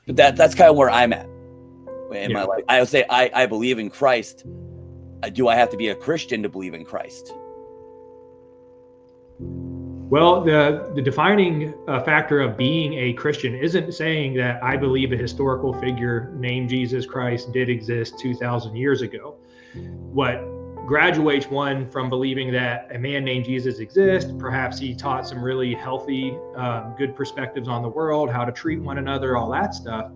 But that's kind of where I'm at in my life. I would say I believe in Christ. Do I have to be a Christian to believe in Christ? Well, the defining factor of being a Christian isn't saying that I believe a historical figure named Jesus Christ did exist 2,000 years ago. What graduates one from believing that a man named Jesus exists, perhaps he taught some really healthy, good perspectives on the world, how to treat one another, all that stuff,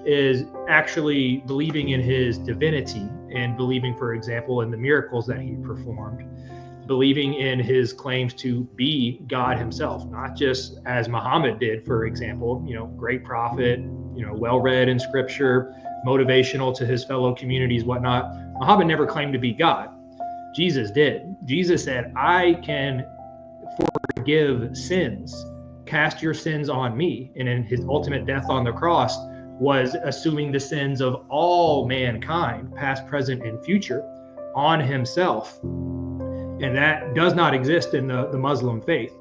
is actually believing in his divinity and believing, for example, in the miracles that he performed, believing in his claims to be God himself, not just as Muhammad did, for example, great prophet, well-read in scripture, motivational to his fellow communities, whatnot. Muhammad never claimed to be God. Jesus did. Jesus said, I can forgive sins. Cast your sins on me. And in his ultimate death on the cross was assuming the sins of all mankind, past, present, and future, on himself. And that does not exist in the Muslim faith.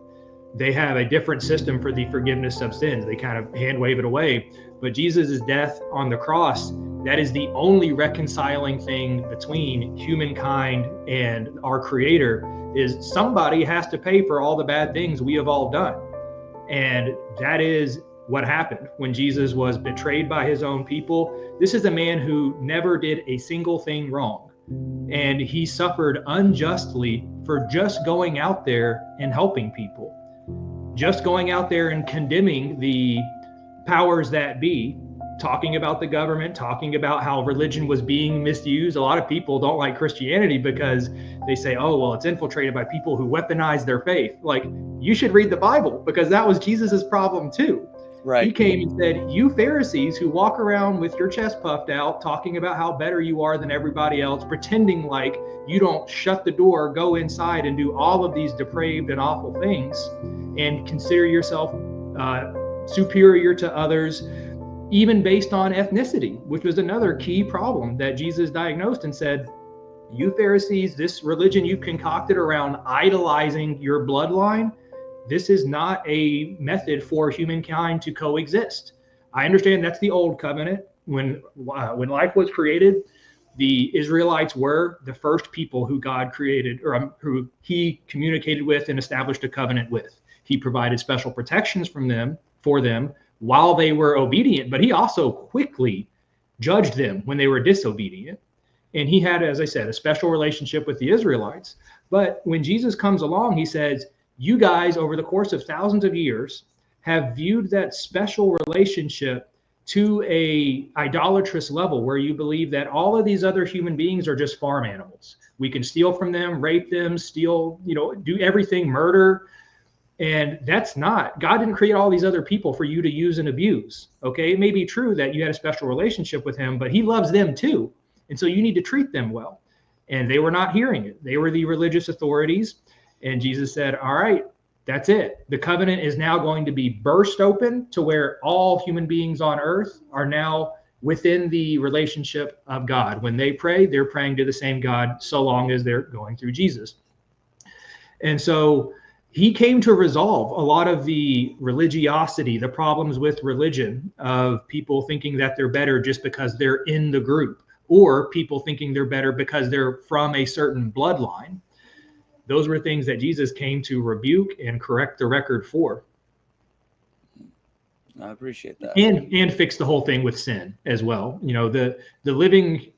They have a different system for the forgiveness of sins. They kind of hand wave it away. But Jesus' death on the cross, that is the only reconciling thing between humankind and our Creator, is somebody has to pay for all the bad things we have all done. And that is what happened when Jesus was betrayed by his own people. This is a man who never did a single thing wrong. And he suffered unjustly for just going out there and helping people, just going out there and condemning the powers that be, talking about the government, talking about how religion was being misused. A lot of people don't like Christianity because they say, oh, well, it's infiltrated by people who weaponize their faith. Like, you should read the Bible, because that was Jesus's problem too. Right. He came and said, you Pharisees who walk around with your chest puffed out, talking about how better you are than everybody else, pretending like you don't shut the door, go inside and do all of these depraved and awful things and consider yourself superior to others, even based on ethnicity, which was another key problem that Jesus diagnosed and said, you Pharisees, this religion you concocted around idolizing your bloodline, this is not a method for humankind to coexist. I understand that's the old covenant. When life was created, the Israelites were the first people who God created, or who he communicated with and established a covenant with. He provided special protections for them while they were obedient, but he also quickly judged them when they were disobedient. And he had, as I said, a special relationship with the Israelites. But when Jesus comes along, he says, you guys, over the course of thousands of years, have viewed that special relationship to a idolatrous level where you believe that all of these other human beings are just farm animals. We can steal from them, rape them, steal, do everything, murder. And that's not, God didn't create all these other people for you to use and abuse. Okay. It may be true that you had a special relationship with him, but he loves them too. And so you need to treat them well. And they were not hearing it. They were the religious authorities. And Jesus said, all right, that's it. The covenant is now going to be burst open to where all human beings on earth are now within the relationship of God. When they pray, they're praying to the same God so long as they're going through Jesus. And so he came to resolve a lot of the religiosity, the problems with religion of people thinking that they're better just because they're in the group, or people thinking they're better because they're from a certain bloodline. Those were things that Jesus came to rebuke and correct the record for. I appreciate that. And fix the whole thing with sin as well. The living,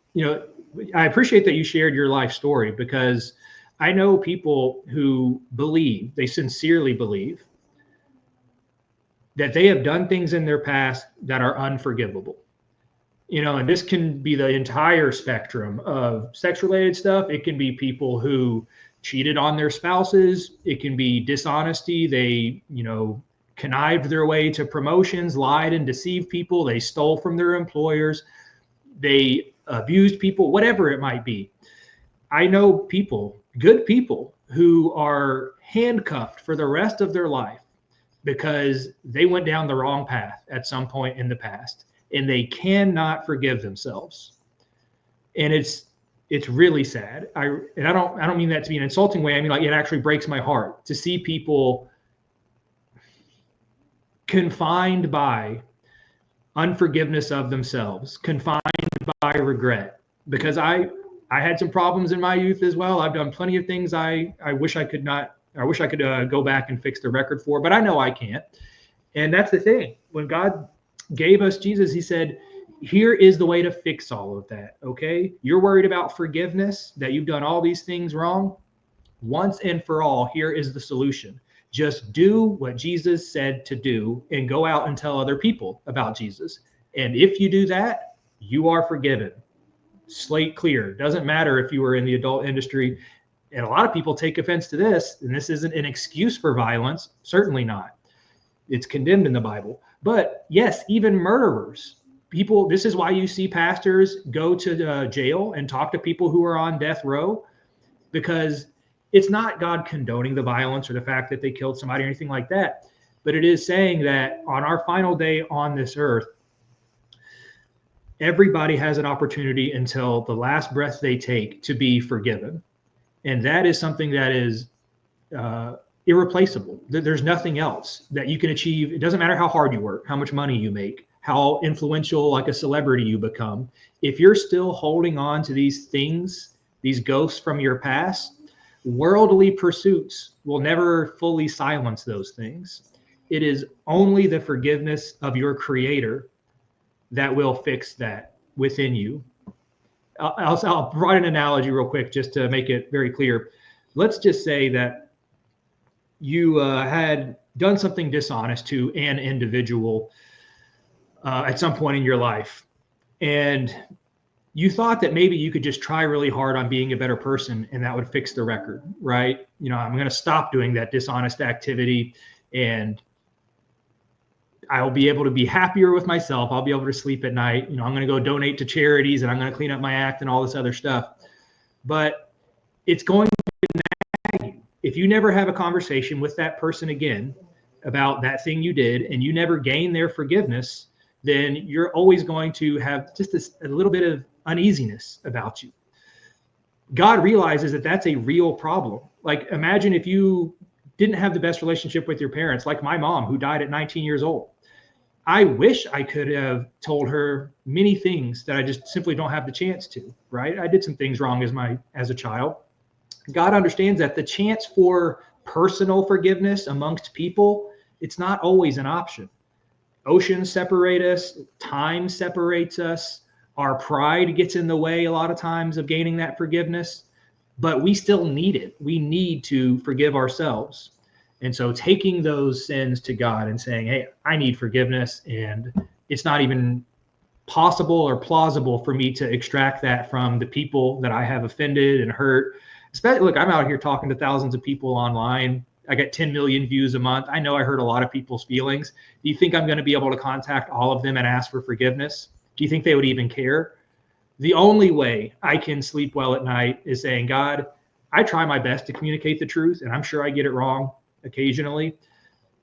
I appreciate that you shared your life story, because I know people who believe, they sincerely believe, that they have done things in their past that are unforgivable. And this can be the entire spectrum of sex-related stuff. It can be people who cheated on their spouses. It can be dishonesty. They, connived their way to promotions, lied and deceived people. They stole from their employers. They abused people, whatever it might be. I know people, good people, who are handcuffed for the rest of their life because they went down the wrong path at some point in the past, and they cannot forgive themselves. And it's really sad. I don't mean that to be an insulting way. I mean, like, it actually breaks my heart to see people confined by unforgiveness of themselves, confined by regret. Because I had some problems in my youth as well. I've done plenty of things I wish I could not. I wish I could go back and fix the record for, but I know I can't. And that's the thing. When God gave us Jesus, he said, here is the way to fix all of that. Okay. You're worried about forgiveness, that you've done all these things wrong. Once and for all, here is the solution. Just do what Jesus said to do and go out and tell other people about Jesus. And if you do that, you are forgiven. Slate clear. Doesn't matter if you were in the adult industry. And a lot of people take offense to this, and this isn't an excuse for violence. Certainly not. It's condemned in the Bible. But yes, even murderers, people, this is why you see pastors go to jail and talk to people who are on death row, because it's not God condoning the violence or the fact that they killed somebody or anything like that. But it is saying that on our final day on this earth, everybody has an opportunity until the last breath they take to be forgiven. And that is something that is irreplaceable. There's nothing else that you can achieve. It doesn't matter how hard you work, how much money you make, how influential like a celebrity you become. If you're still holding on to these things, these ghosts from your past, worldly pursuits will never fully silence those things. It is only the forgiveness of your Creator that will fix that within you. I'll provide an analogy real quick just to make it very clear. Let's just say that you had done something dishonest to an individual at some point in your life, and you thought that maybe you could just try really hard on being a better person and that would fix the record, right? You know, I'm going to stop doing that dishonest activity and I'll be able to be happier with myself. I'll be able to sleep at night. You know, I'm going to go donate to charities and I'm going to clean up my act and all this other stuff. But it's going to nag you. If you never have a conversation with that person again about that thing you did and you never gain their forgiveness, then you're always going to have just a little bit of uneasiness about you. God realizes that that's a real problem. Like, imagine if you didn't have the best relationship with your parents, like my mom, who died at 19 years old. I wish I could have told her many things that I just simply don't have the chance to, right? I did some things wrong as a child. God understands that the chance for personal forgiveness amongst people, it's not always an option. Oceans separate us, time separates us, our pride gets in the way a lot of times of gaining that forgiveness, but we still need it. We need to forgive ourselves. And so taking those sins to God and saying, hey, I need forgiveness, and it's not even possible or plausible for me to extract that from the people that I have offended and hurt. Especially, look, I'm out here talking to thousands of people online. I get 10 million views a month. I know I hurt a lot of people's feelings. Do you think I'm going to be able to contact all of them and ask for forgiveness? Do you think they would even care? The only way I can sleep well at night is saying, God, I try my best to communicate the truth, and I'm sure I get it wrong occasionally.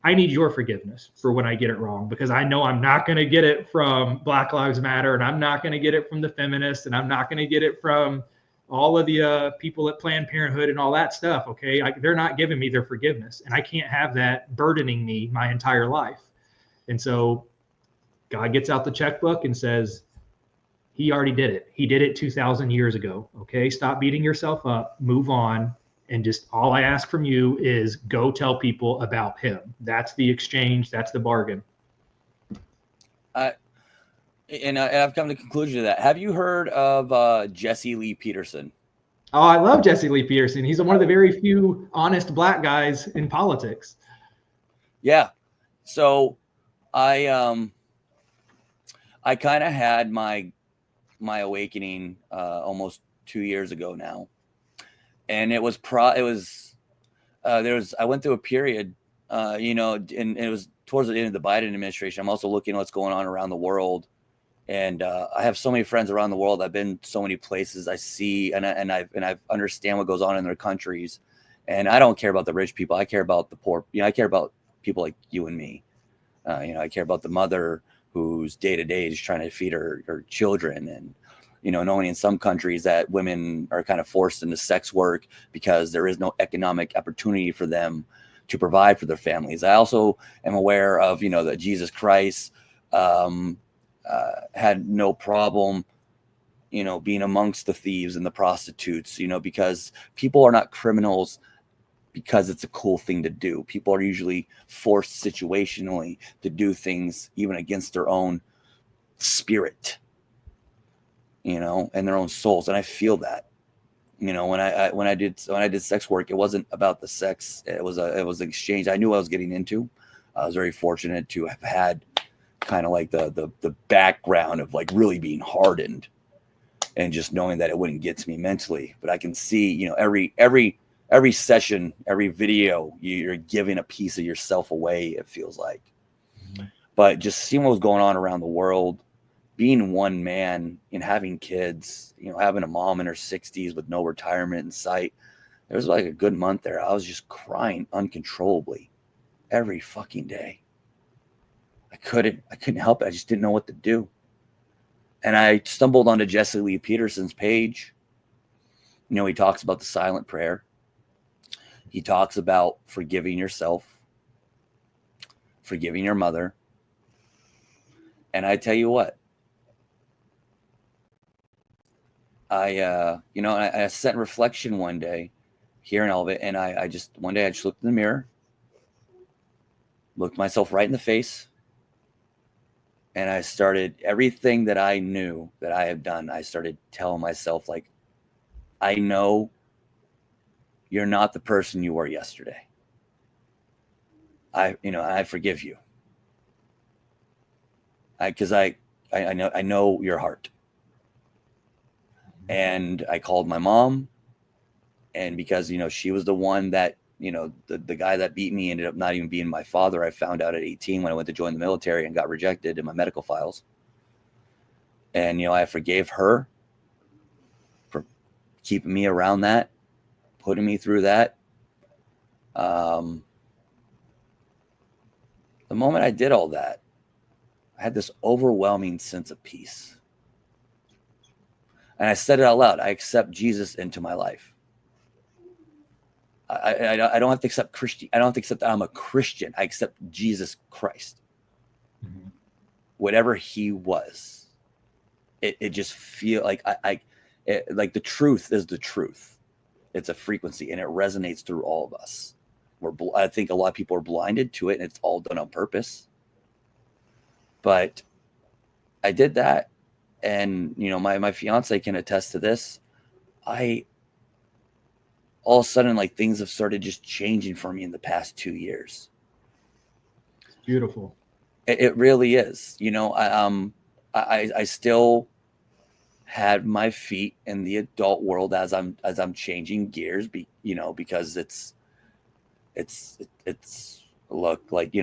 I need your forgiveness for when I get it wrong, because I know I'm not going to get it from Black Lives Matter, and I'm not going to get it from the feminists, and I'm not going to get it from all of the people at Planned Parenthood and all that stuff. Okay. They're not giving me their forgiveness, and I can't have that burdening me my entire life. And so God gets out the checkbook and says, he already did it. He did it 2,000 years ago. Okay. Stop beating yourself up, move on. And just all I ask from you is go tell people about him. That's the exchange. That's the bargain. And I've come to the conclusion of that. Have you heard of Jesse Lee Peterson? Oh, I love Jesse Lee Peterson. He's one of the very few honest Black guys in politics. Yeah. So I kind of had my awakening almost 2 years ago now. And I went through a period, and it was towards the end of the Biden administration. I'm also looking at what's going on around the world. And I have so many friends around the world. I've been so many places. I see and I understand what goes on in their countries. And I don't care about the rich people. I care about the poor. I care about people like you and me. I care about the mother who's day to day is trying to feed her children. And, knowing in some countries that women are kind of forced into sex work because there is no economic opportunity for them to provide for their families. I also am aware of, that Jesus Christ, had no problem, being amongst the thieves and the prostitutes, because people are not criminals because it's a cool thing to do. People are usually forced situationally to do things even against their own spirit, and their own souls. And I feel that, when I did sex work, it wasn't about the sex. It was an exchange I knew I was getting into. I was very fortunate to have had kind of like the background of like really being hardened and just knowing that it wouldn't get to me mentally. But I can see, every session, every video, you're giving a piece of yourself away, it feels like. Mm-hmm. But just seeing what was going on around the world, being one man and having kids, having a mom in her 60s with no retirement in sight, there was like a good month there. I was just crying uncontrollably every fucking day. I couldn't help it. I just didn't know what to do. And I stumbled onto Jesse Lee Peterson's page. He talks about the silent prayer. He talks about forgiving yourself, forgiving your mother. And I tell you what, I sat in reflection one day, hearing all of it. And one day I just looked in the mirror, looked myself right in the face. And I started everything that I knew that I have done. I started telling myself, like, I know you're not the person you were yesterday. I forgive you. Because I know your heart. And I called my mom, and because she was the one that the guy that beat me ended up not even being my father. I found out at 18 when I went to join the military and got rejected in my medical files. And I forgave her for keeping me around that, putting me through that. The moment I did all that, I had this overwhelming sense of peace. And I said it out loud. I accept Jesus into my life. I don't have to accept Christian. I don't have to accept that I'm a Christian. I accept Jesus Christ. Mm-hmm. Whatever he was, it just feel like like the truth is the truth. It's a frequency and it resonates through all of us. I think a lot of people are blinded to it, and it's all done on purpose. But I did that, and my fiance can attest to this. All of a sudden, like, things have started just changing for me in the past 2 years. It's beautiful. It really is. I still had my feet in the adult world as I'm changing gears, because it's look like,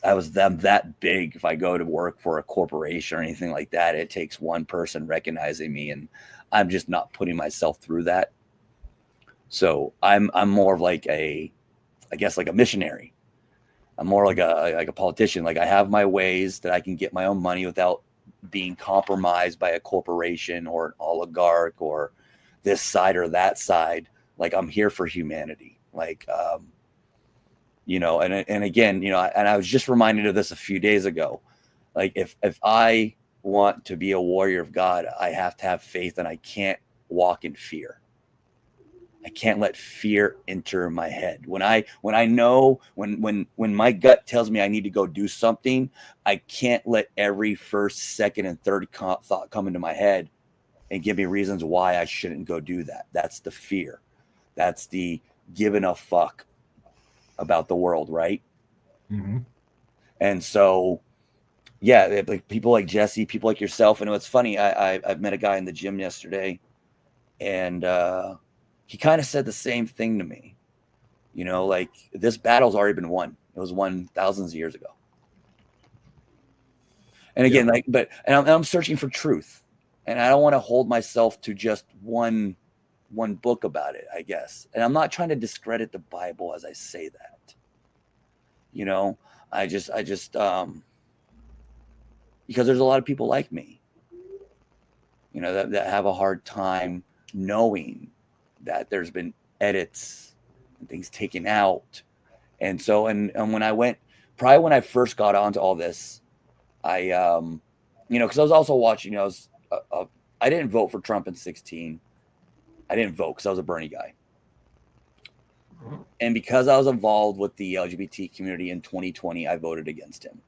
I was that big. If I go to work for a corporation or anything like that, it takes one person recognizing me, and I'm just not putting myself through that. So I'm more of like I guess like a missionary. I'm more like a politician. Like, I have my ways that I can get my own money without being compromised by a corporation or an oligarch or this side or that side. Like, I'm here for humanity. Like, and again, and I was just reminded of this a few days ago. Like, if I want to be a warrior of God, I have to have faith, and I can't walk in fear. I can't let fear enter my head. When my gut tells me I need to go do something, I can't let every first, second, and third thought come into my head and give me reasons why I shouldn't go do that. That's the fear. That's the giving a fuck about the world, right? Mm-hmm. And so, yeah, like people like Jesse, people like yourself. And it's funny, I've met a guy in the gym yesterday, and he kind of said the same thing to me. Like, this battle's already been won. It was won thousands of years ago. And again, I'm searching for truth, and I don't want to hold myself to just one book about it, I guess. And I'm not trying to discredit the Bible as I say that. I just because there's a lot of people like me, that have a hard time knowing that there's been edits and things taken out. And so, and when I first got onto all this, because I was also watching, I didn't vote for Trump in 2016. I didn't vote because I was a Bernie guy. And because I was involved with the LGBT community in 2020, I voted against him.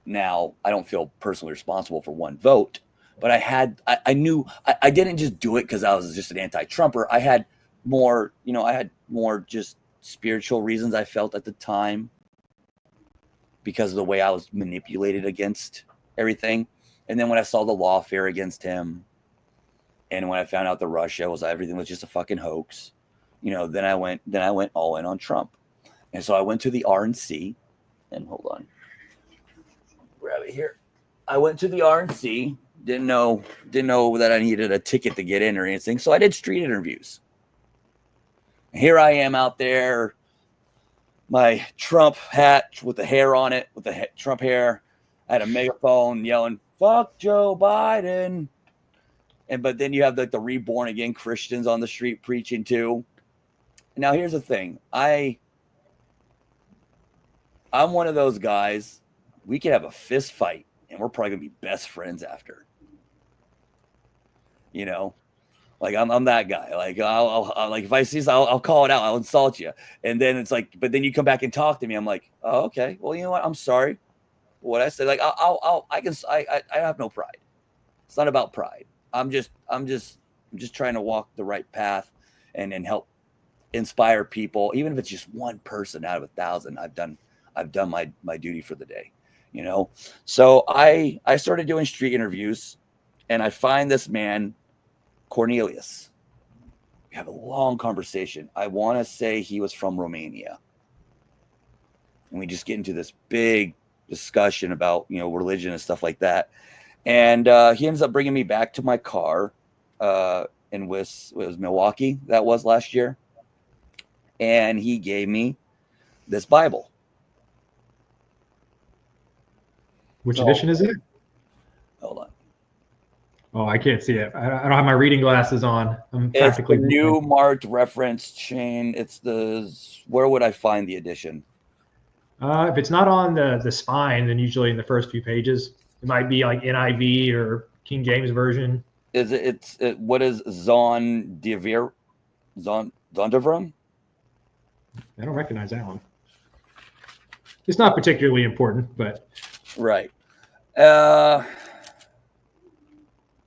Now, I don't feel personally responsible for one vote, but I knew I didn't just do it because I was just an anti-Trumper. I had more just spiritual reasons I felt at the time because of the way I was manipulated against everything. And then when I saw the lawfare against him, and when I found out everything was just a fucking hoax, then I went all in on Trump. And so I went to the RNC, and hold on, grab it here. I went to the RNC, didn't know that I needed a ticket to get in or anything. So I did street interviews. Here I am out there, my Trump hat with the hair on it, with the Trump hair. I had a megaphone yelling, "Fuck Joe Biden." But then you have the reborn again Christians on the street preaching too. Now here's the thing. I'm one of those guys. We could have a fist fight and we're probably gonna be best friends after. Like I'm that guy. Like I'll like if I see I'll call it out. I'll insult you. And then it's like, but then you come back and talk to me. I'm like, oh, okay. Well, you know what? I'm sorry. What I said, like I have no pride. It's not about pride. I'm just trying to walk the right path and help inspire people, even if it's just one person out of 1,000. I've done my duty for the day, So I started doing street interviews, and I find this man, Cornelius. We have a long conversation. I want to say he was from Romania, and we just get into this big discussion about religion and stuff like that. And he ends up bringing me back to my car in it was Milwaukee. That was last year. And he gave me this Bible. Which edition is it? Hold on. Oh, I can't see it. I don't have my reading glasses on. I'm practically it's the new marked reference chain. Where would I find the edition? If it's not on the spine, then usually in the first few pages. It might be like NIV or King James Version. What is Zondervan? I don't recognize that one. It's not particularly important, but right.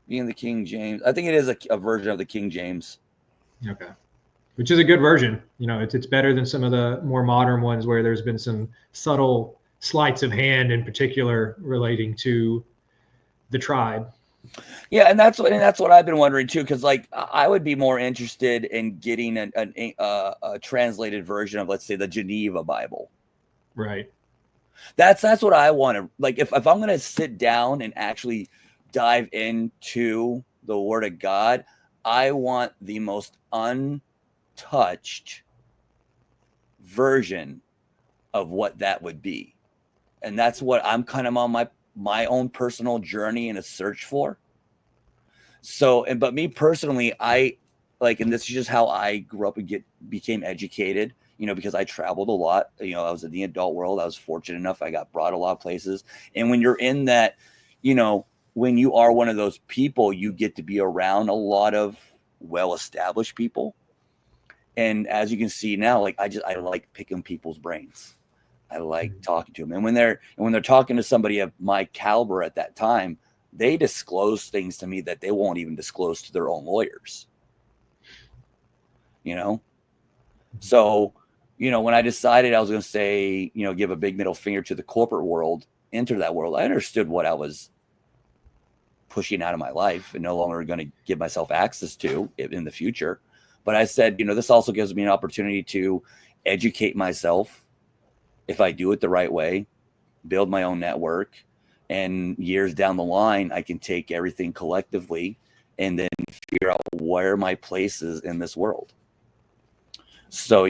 Being the King James, I think it is a version of the King James. Okay, which is a good version. It's better than some of the more modern ones where there's been some subtle sleights of hand, in particular relating to the tribe. Yeah, and that's what I've been wondering too, because like I would be more interested in getting a translated version of, let's say, the Geneva Bible. Right. That's what I want to, like, if I'm going to sit down and actually dive into the Word of God, I want the most untouched version of what that would be. And that's what I'm kind of on my own personal journey and a search for. So, but me personally, I like, and this is just how I grew up and became educated, because I traveled a lot. I was in the adult world. I was fortunate enough. I got brought a lot of places. And when you're in that, when you are one of those people, you get to be around a lot of well-established people. And as you can see now, like I like picking people's brains. I like talking to them. And when they're talking to somebody of my caliber at that time, they disclose things to me that they won't even disclose to their own lawyers. So, when I decided I was going to say, give a big middle finger to the corporate world, enter that world, I understood what I was pushing out of my life and no longer going to give myself access to in the future. But I said, this also gives me an opportunity to educate myself if I do it the right way, build my own network, and years down the line, I can take everything collectively and then figure out where my place is in this world. So,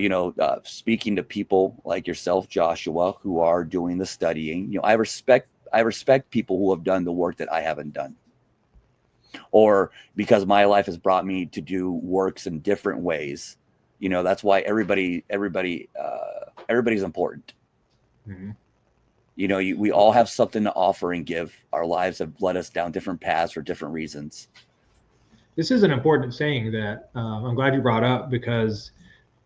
speaking to people like yourself, Joshua, who are doing the studying, I respect people who have done the work that I haven't done. Or because my life has brought me to do works in different ways. That's why everybody's important. Mm-hmm. we all have something to offer and give. Our lives have led us down different paths for different reasons. This is an important saying that I'm glad you brought up, because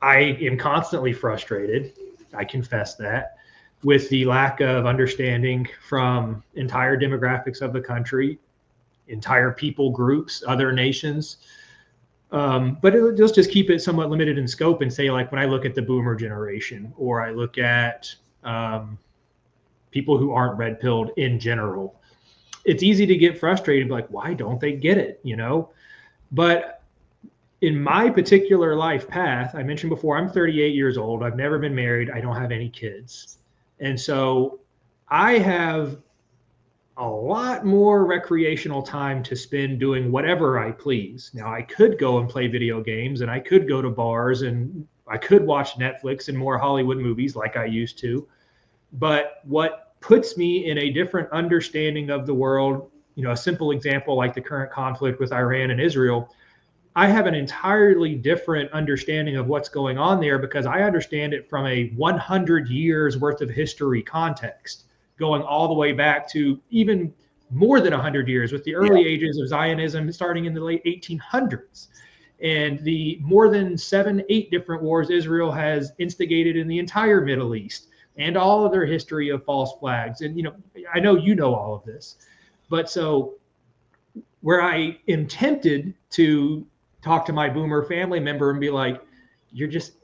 I am constantly frustrated, I confess that, with the lack of understanding from entire demographics of the country, entire people groups, other nations. But let's just keep it somewhat limited in scope and say, like, when I look at the boomer generation, or I look at people who aren't red pilled in general, it's easy to get frustrated, like, why don't they get it? But in my particular life path, I mentioned before, I'm 38 years old. I've never been married. I don't have any kids. And so I have a lot more recreational time to spend doing whatever I please. Now, I could go and play video games, and I could go to bars, and I could watch Netflix and more Hollywood movies like I used to. But what puts me in a different understanding of the world, a simple example like the current conflict with Iran and Israel, I have an entirely different understanding of what's going on there, because I understand it from a 100 years worth of history context, going all the way back to even more than 100 years with the early ages of Zionism starting in the late 1800s, and the more than 7-8 different wars Israel has instigated in the entire Middle East, and all of their history of false flags. And, I know all of this, but so where I am tempted to talk to my boomer family member and be like, you're just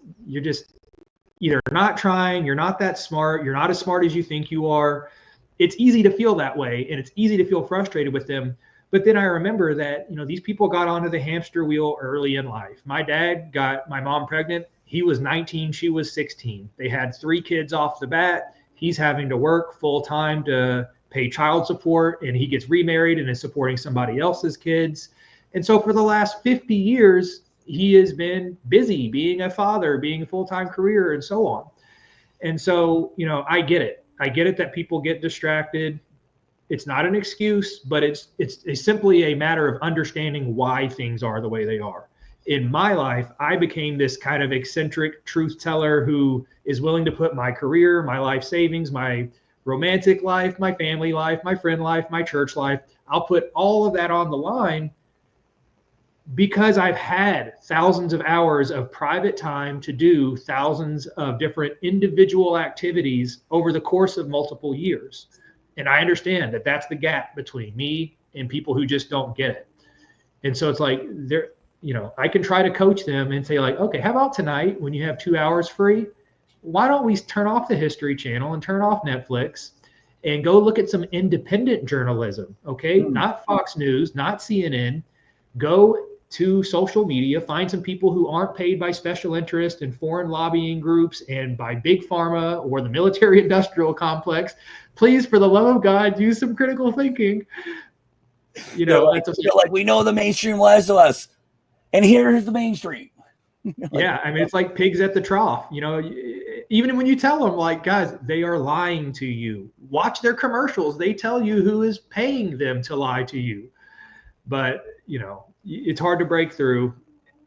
either not trying, you're not that smart, you're not as smart as you think you are. It's easy to feel that way, and it's easy to feel frustrated with them. But then I remember that, these people got onto the hamster wheel early in life. My dad got my mom pregnant. He was 19, she was 16. They had 3 kids off the bat. He's having to work full time to pay child support, and he gets remarried and is supporting somebody else's kids. And so for the last 50 years, he has been busy being a father, being a full-time career, and so on. And so, I get it. I get it that people get distracted. It's not an excuse, but it's simply a matter of understanding why things are the way they are. In my life, I became this kind of eccentric truth teller who is willing to put my career, my life savings, my romantic life, my family life, my friend life, my church life, I'll put all of that on the line, because I've had thousands of hours of private time to do thousands of different individual activities over the course of multiple years. And I understand that that's the gap between me and people who just don't get it. And so it's like, I can try to coach them and say, like, okay, how about tonight when you have 2 hours free, why don't we turn off the History Channel and turn off Netflix and go look at some independent journalism, okay? Not Fox News, not CNN. Go to social media, find some people who aren't paid by special interest and foreign lobbying groups and by big pharma or the military industrial complex. Please, for the love of God, use some critical thinking. Like, we know the mainstream lies to us, and here's the mainstream. Yeah, I mean, it's like pigs at the trough. Even when you tell them, like, guys, they are lying to you. Watch their commercials. They tell you who is paying them to lie to you. But, it's hard to break through.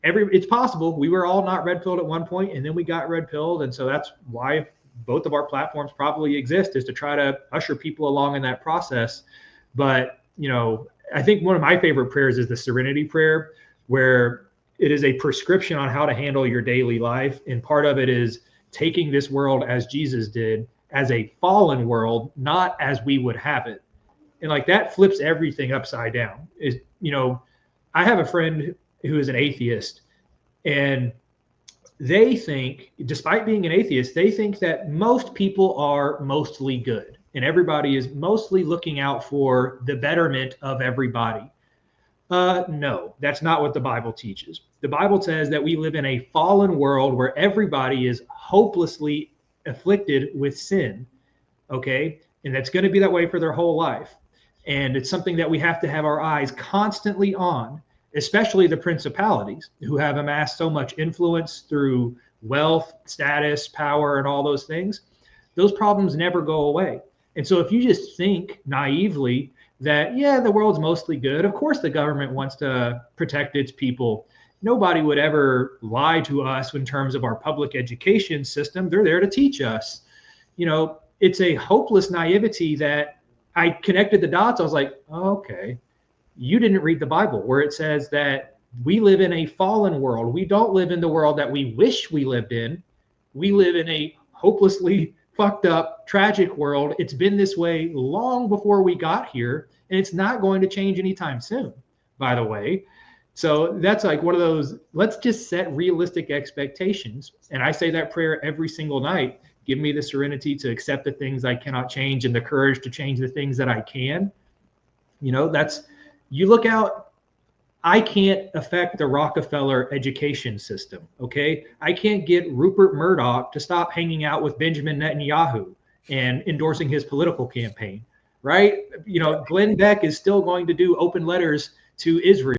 It's possible. We were all not red pilled at one point, and then we got red pilled. And so that's why both of our platforms probably exist, is to try to usher people along in that process. But, I think one of my favorite prayers is the Serenity Prayer, where it is a prescription on how to handle your daily life. And part of it is taking this world as Jesus did, as a fallen world, not as we would have it. And like that flips everything upside down. I have a friend who is an atheist, and they think, despite being an atheist, they think that most people are mostly good and everybody is mostly looking out for the betterment of everybody. No, that's not what the Bible teaches. The Bible says that we live in a fallen world where everybody is hopelessly afflicted with sin, okay? And that's going to be that way for their whole life. And it's something that we have to have our eyes constantly on, especially the principalities who have amassed so much influence through wealth, status, power, and all those things. Those problems never go away. And so if you just think naively that, the world's mostly good, of course the government wants to protect its people. Nobody would ever lie to us in terms of our public education system. They're there to teach us. it's a hopeless naivety that I connected the dots. I was like, oh, okay, you didn't read the Bible where it says that we live in a fallen world. We don't live in the world that we wish we lived in. We live in a hopelessly fucked up, tragic world. It's been this way long before we got here, and it's not going to change anytime soon, by the way. So that's like one of those, let's just set realistic expectations. And I say that prayer every single night. Give me the serenity to accept the things I cannot change and the courage to change the things that I can. You know, that's, you look out, I can't affect the Rockefeller education system, okay? I can't get Rupert Murdoch to stop hanging out with Benjamin Netanyahu and endorsing his political campaign, right? You know, Glenn Beck is still going to do open letters to Israel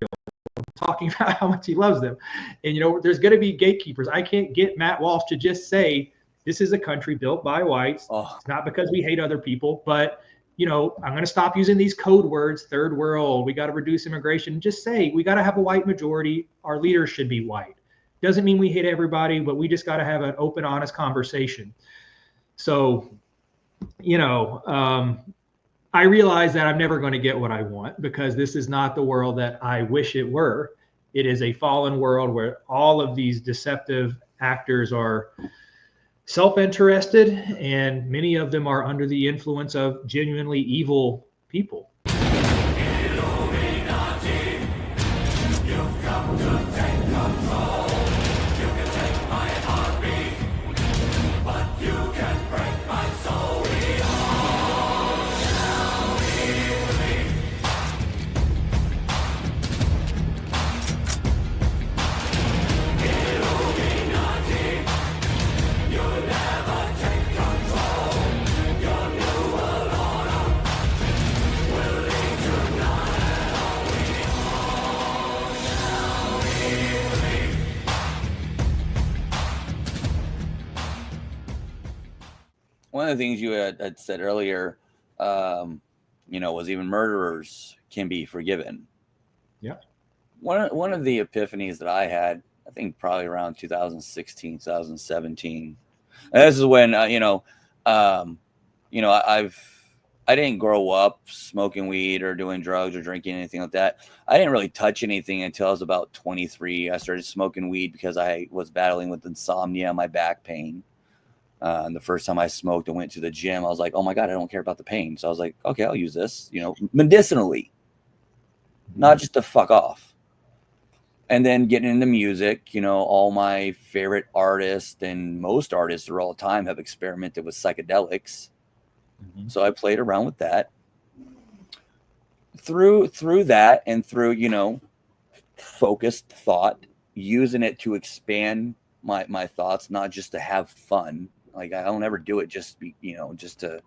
talking about how much he loves them. And, you know, there's going to be gatekeepers. I can't get Matt Walsh to just say, this is a country built by whites. Oh. It's not because we hate other people, but, you know, I'm going to stop using these code words, third world, we got to reduce immigration. Just say, we got to have a white majority. Our leaders should be white. Doesn't mean we hate everybody, but we just got to have an open, honest conversation. So, you know, I realize that I'm never going to get what I want because this is not the world that I wish it were. It is a fallen world where all of these deceptive actors are self-interested, and many of them are under the influence of genuinely evil people. Illuminati, you've come to take control. You can take my heartbeat, but you can break my soul. We all shall hear me. Illuminati, you'll never take control. Your new world order will lead to none at all. We all shall hear me. One of the things you had said earlier, you know, was even murderers can be forgiven. Yeah. One of the epiphanies that I had, I think probably around 2016, 2017. And this is when I didn't grow up smoking weed or doing drugs or drinking anything like that. I didn't really touch anything until I was about 23. I started smoking weed because I was battling with insomnia and my back pain. And the first time I smoked and went to the gym, I was like, oh my God, I don't care about the pain. So I was like, okay, I'll use this, you know, medicinally, not just to fuck off. And then getting into music, you know, all my favorite artists and most artists through all time have experimented with psychedelics. Mm-hmm. So I played around with that. Through that and through, you know, focused thought, using it to expand my thoughts, not just to have fun. Like I don't ever do it just to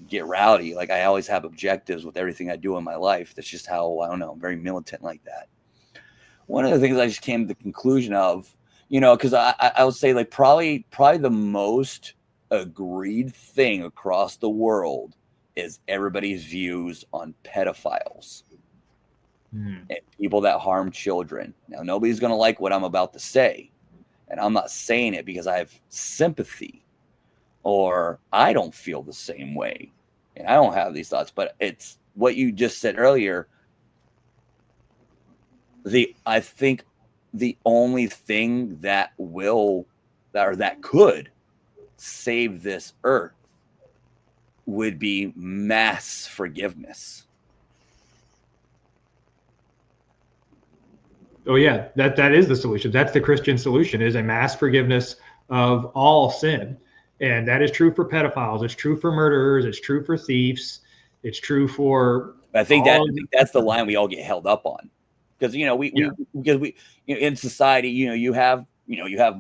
get rowdy. Like I always have objectives with everything I do in my life. That's just how, I don't know, I'm very militant like that. One of the things I just came to the conclusion of, you know, because I would say like probably the most agreed thing across the world is everybody's views on pedophiles and people that harm children. Now, nobody's going to like what I'm about to say. And I'm not saying it because I have sympathy or I don't feel the same way. And I don't have these thoughts, but it's what you just said earlier. I think the only thing that could save this earth would be mass forgiveness. Oh yeah, that is the solution. That's the Christian solution, is a mass forgiveness of all sin. And that is true for pedophiles. It's true for murderers. It's true for thieves. It's true for. I think that's the line we all get held up on, because you know we in society, you have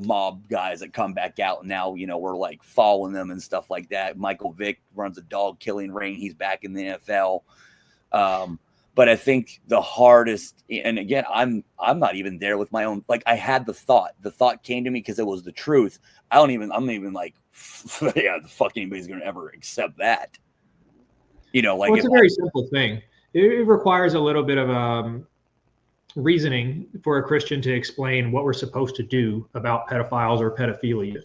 mob guys that come back out, and now we're like following them and stuff like that. Michael Vick runs a dog killing ring. He's back in the NFL. But I think the hardest, and again, I'm not even there with my own, like I had the thought came to me because it was the truth. I'm not even like, yeah, the fuck anybody's going to ever accept that. Like, well, it's a very simple thing. It requires a little bit of reasoning for a Christian to explain what we're supposed to do about pedophiles or pedophilia.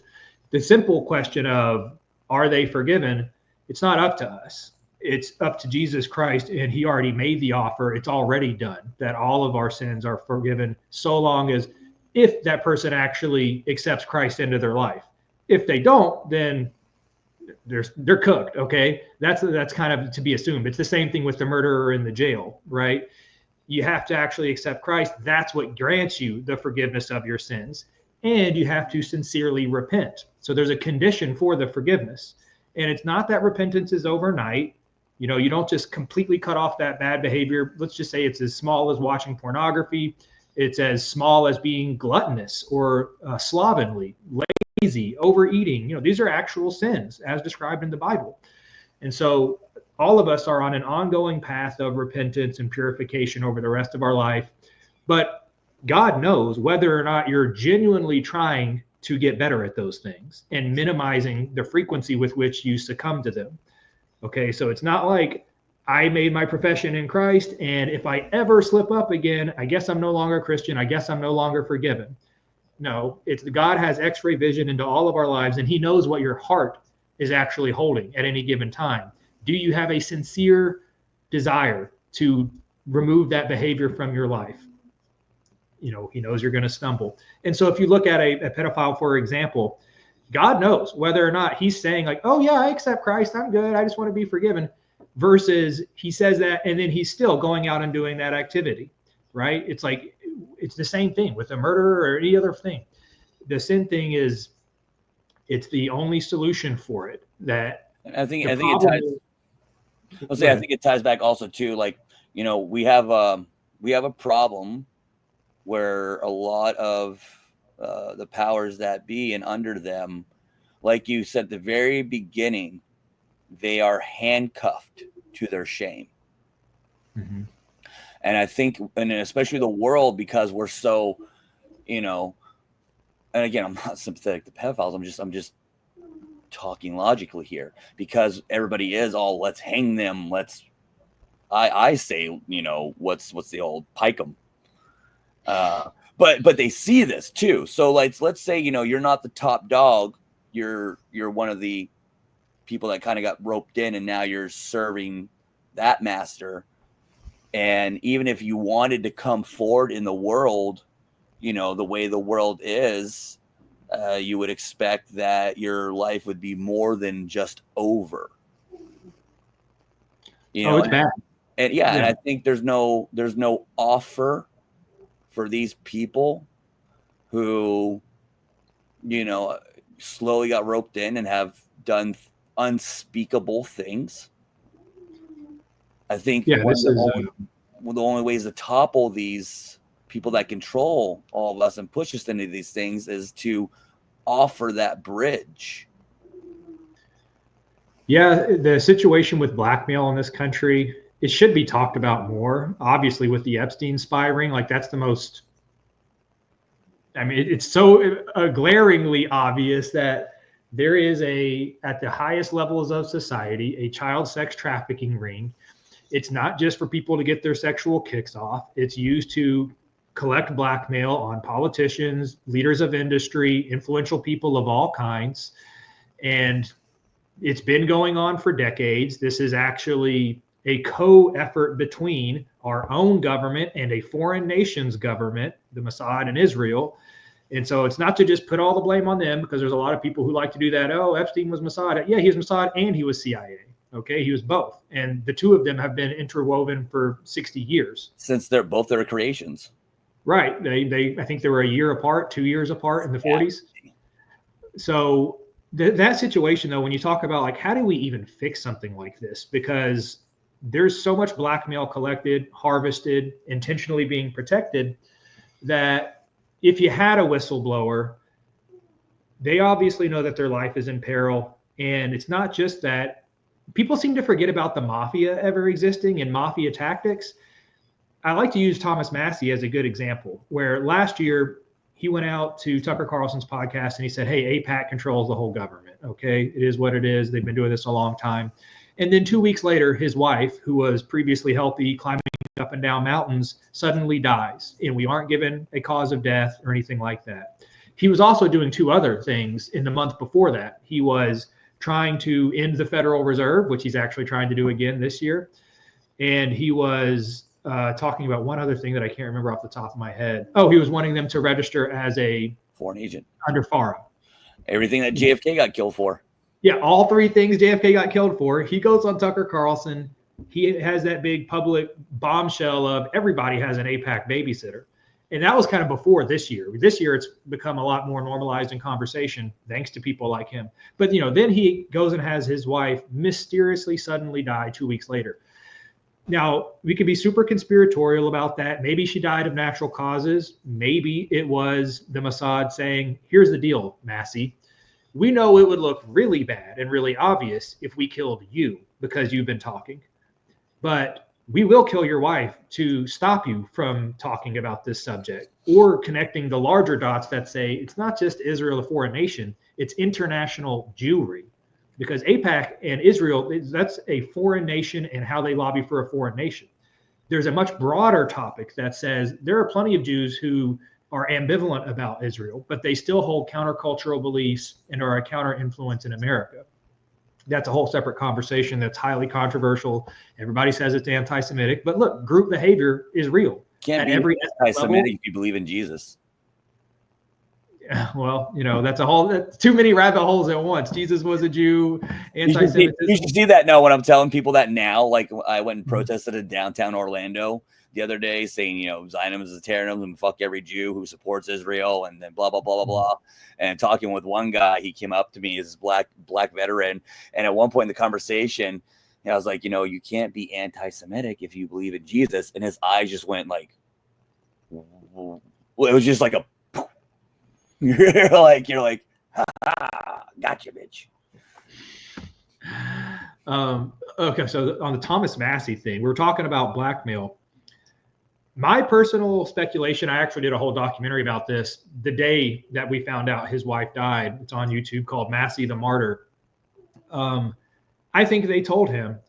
The simple question of, Are they forgiven? It's not up to us. It's up to Jesus Christ, and he already made the offer. It's already done that all of our sins are forgiven, so long as if that person actually accepts Christ into their life. If they don't, then they're cooked. Okay, that's kind of to be assumed. It's the same thing with the murderer in the jail, right? You have to actually accept Christ. That's what grants you the forgiveness of your sins, and you have to sincerely repent. So there's a condition for the forgiveness, and it's not that repentance is overnight. You know, you don't just completely cut off that bad behavior. Let's just say it's as small as watching pornography. It's as small as being gluttonous or slovenly, lazy, overeating. You know, these are actual sins as described in the Bible. And so all of us are on an ongoing path of repentance and purification over the rest of our life. But God knows whether or not you're genuinely trying to get better at those things and minimizing the frequency with which you succumb to them. Okay, so it's not like I made my profession in Christ, and if I ever slip up again, I guess I'm no longer a Christian. I guess I'm no longer forgiven. No, it's God has X-ray vision into all of our lives, and he knows what your heart is actually holding at any given time. Do you have a sincere desire to remove that behavior from your life? You know, he knows you're going to stumble. And so if you look at a pedophile, for example, God knows whether or not he's saying like, oh yeah, I accept Christ, I'm good, I just want to be forgiven, versus he says that and then he's still going out and doing that activity, right? It's like, it's the same thing with a murderer or any other thing. The sin thing is, it's the only solution for it. That I think it ties. I think it ties back also to, like, you know, we have a problem where a lot of the powers that be and under them, like you said at the very beginning, they are handcuffed to their shame. Mm-hmm. And I think, and especially the world, because we're so, you know, and again, I'm not sympathetic to pedophiles. I'm just talking logically here, because everybody is all, let's hang them. I say, you know, what's the old pike them. But they see this too. So let's say, you know, you're not the top dog. You're one of the people that kind of got roped in, and now you're serving that master. And even if you wanted to come forward in the world, you know, the way the world is, you would expect that your life would be more than just over. You know, it's bad. And and I think there's no offer for these people who, you know, slowly got roped in and have done unspeakable things. I think the only ways to topple these people that control all of us and push us into these things is to offer that bridge. Yeah, the situation with blackmail in this country, it should be talked about more. Obviously, with the Epstein spy ring, like that's the most, I mean, it's so glaringly obvious that there is at the highest levels of society, a child sex trafficking ring. It's not just for people to get their sexual kicks off. It's used to collect blackmail on politicians, leaders of industry, influential people of all kinds. And it's been going on for decades. This is actually a co-effort between our own government and a foreign nation's government, the Mossad in Israel. And so it's not to just put all the blame on them, because there's a lot of people who like to do that. Oh, Epstein was Mossad. Yeah, he was Mossad and he was CIA. Okay, he was both. And the two of them have been interwoven for 60 years. Since they're both their creations. Right. They I think they were a year apart, 2 years apart in the 40s. So that situation, though, when you talk about like, how do we even fix something like this? Because there's so much blackmail collected, harvested, intentionally being protected, that if you had a whistleblower, they obviously know that their life is in peril. And it's not just that. People seem to forget about the mafia ever existing and mafia tactics. I like to use Thomas Massey as a good example, where last year he went out to Tucker Carlson's podcast and he said, hey, AIPAC controls the whole government. Okay, it is what it is. They've been doing this a long time. And then 2 weeks later, his wife, who was previously healthy, climbing up and down mountains, suddenly dies. And we aren't given a cause of death or anything like that. He was also doing two other things in the month before that. He was trying to end the Federal Reserve, which he's actually trying to do again this year. And he was talking about one other thing that I can't remember off the top of my head. Oh, he was wanting them to register as a foreign agent under FARA. Everything that JFK got killed for. Yeah, all three things JFK got killed for. He goes on Tucker Carlson. He has that big public bombshell of everybody has an AIPAC babysitter. And that was kind of before this year. This year, it's become a lot more normalized in conversation, thanks to people like him. But, then he goes and has his wife mysteriously suddenly die 2 weeks later. Now, we could be super conspiratorial about that. Maybe she died of natural causes. Maybe it was the Mossad saying, here's the deal, Massey. We know it would look really bad and really obvious if we killed you because you've been talking. But we will kill your wife to stop you from talking about this subject, or connecting the larger dots that say it's not just Israel, a foreign nation, it's international Jewry. Because AIPAC and Israel, that's a foreign nation and how they lobby for a foreign nation. There's a much broader topic that says there are plenty of Jews who are ambivalent about Israel, but they still hold countercultural beliefs and are a counter influence in America. That's a whole separate conversation that's highly controversial. Everybody says it's anti-Semitic, but look, group behavior is real. Can't be anti-Semitic if you believe in Jesus. Well, that's too many rabbit holes at once. Jesus was a Jew, anti-Semitism. You should see that now when I'm telling people that now. Like, I went and protested in downtown Orlando the other day saying, Zionism is a terrorism, fuck every Jew who supports Israel, and then blah, blah, blah, blah, blah. And talking with one guy, he came up to me as black veteran. And at one point in the conversation, I was like, you can't be anti-Semitic if you believe in Jesus. And his eyes just went like, it was just like a, you're like, ha, gotcha, bitch. Okay, so on the Thomas Massey thing, we were talking about blackmail. My personal speculation, I actually did a whole documentary about this the day that we found out his wife died. It's on YouTube, called Massey the Martyr. I think they told him,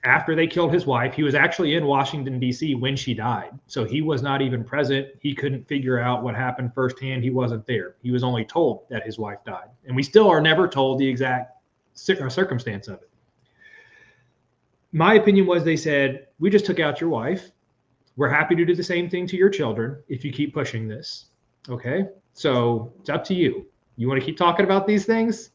after they killed his wife, he was actually in Washington, D.C. when she died. So he was not even present. He couldn't figure out what happened firsthand. He wasn't there. He was only told that his wife died. And we still are never told the exact circumstance of it. My opinion was, they said, we just took out your wife. We're happy to do the same thing to your children if you keep pushing this. Okay, so it's up to you. You want to keep talking about these things?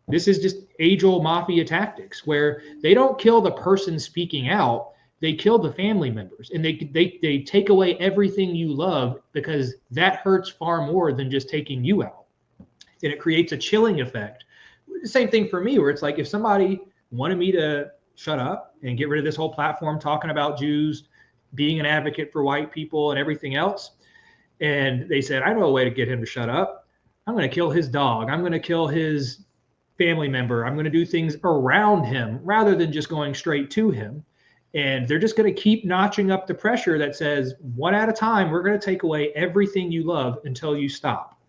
This is just age-old mafia tactics where they don't kill the person speaking out. They kill the family members, and they take away everything you love, because that hurts far more than just taking you out. And it creates a chilling effect. Same thing for me, where it's like, if somebody wanted me to shut up and get rid of this whole platform talking about Jews, being an advocate for white people and everything else, and they said, I know a way to get him to shut up. I'm going to kill his dog. I'm going to kill his family member. I'm going to do things around him rather than just going straight to him. And they're just going to keep notching up the pressure that says, one at a time, we're going to take away everything you love until you stop.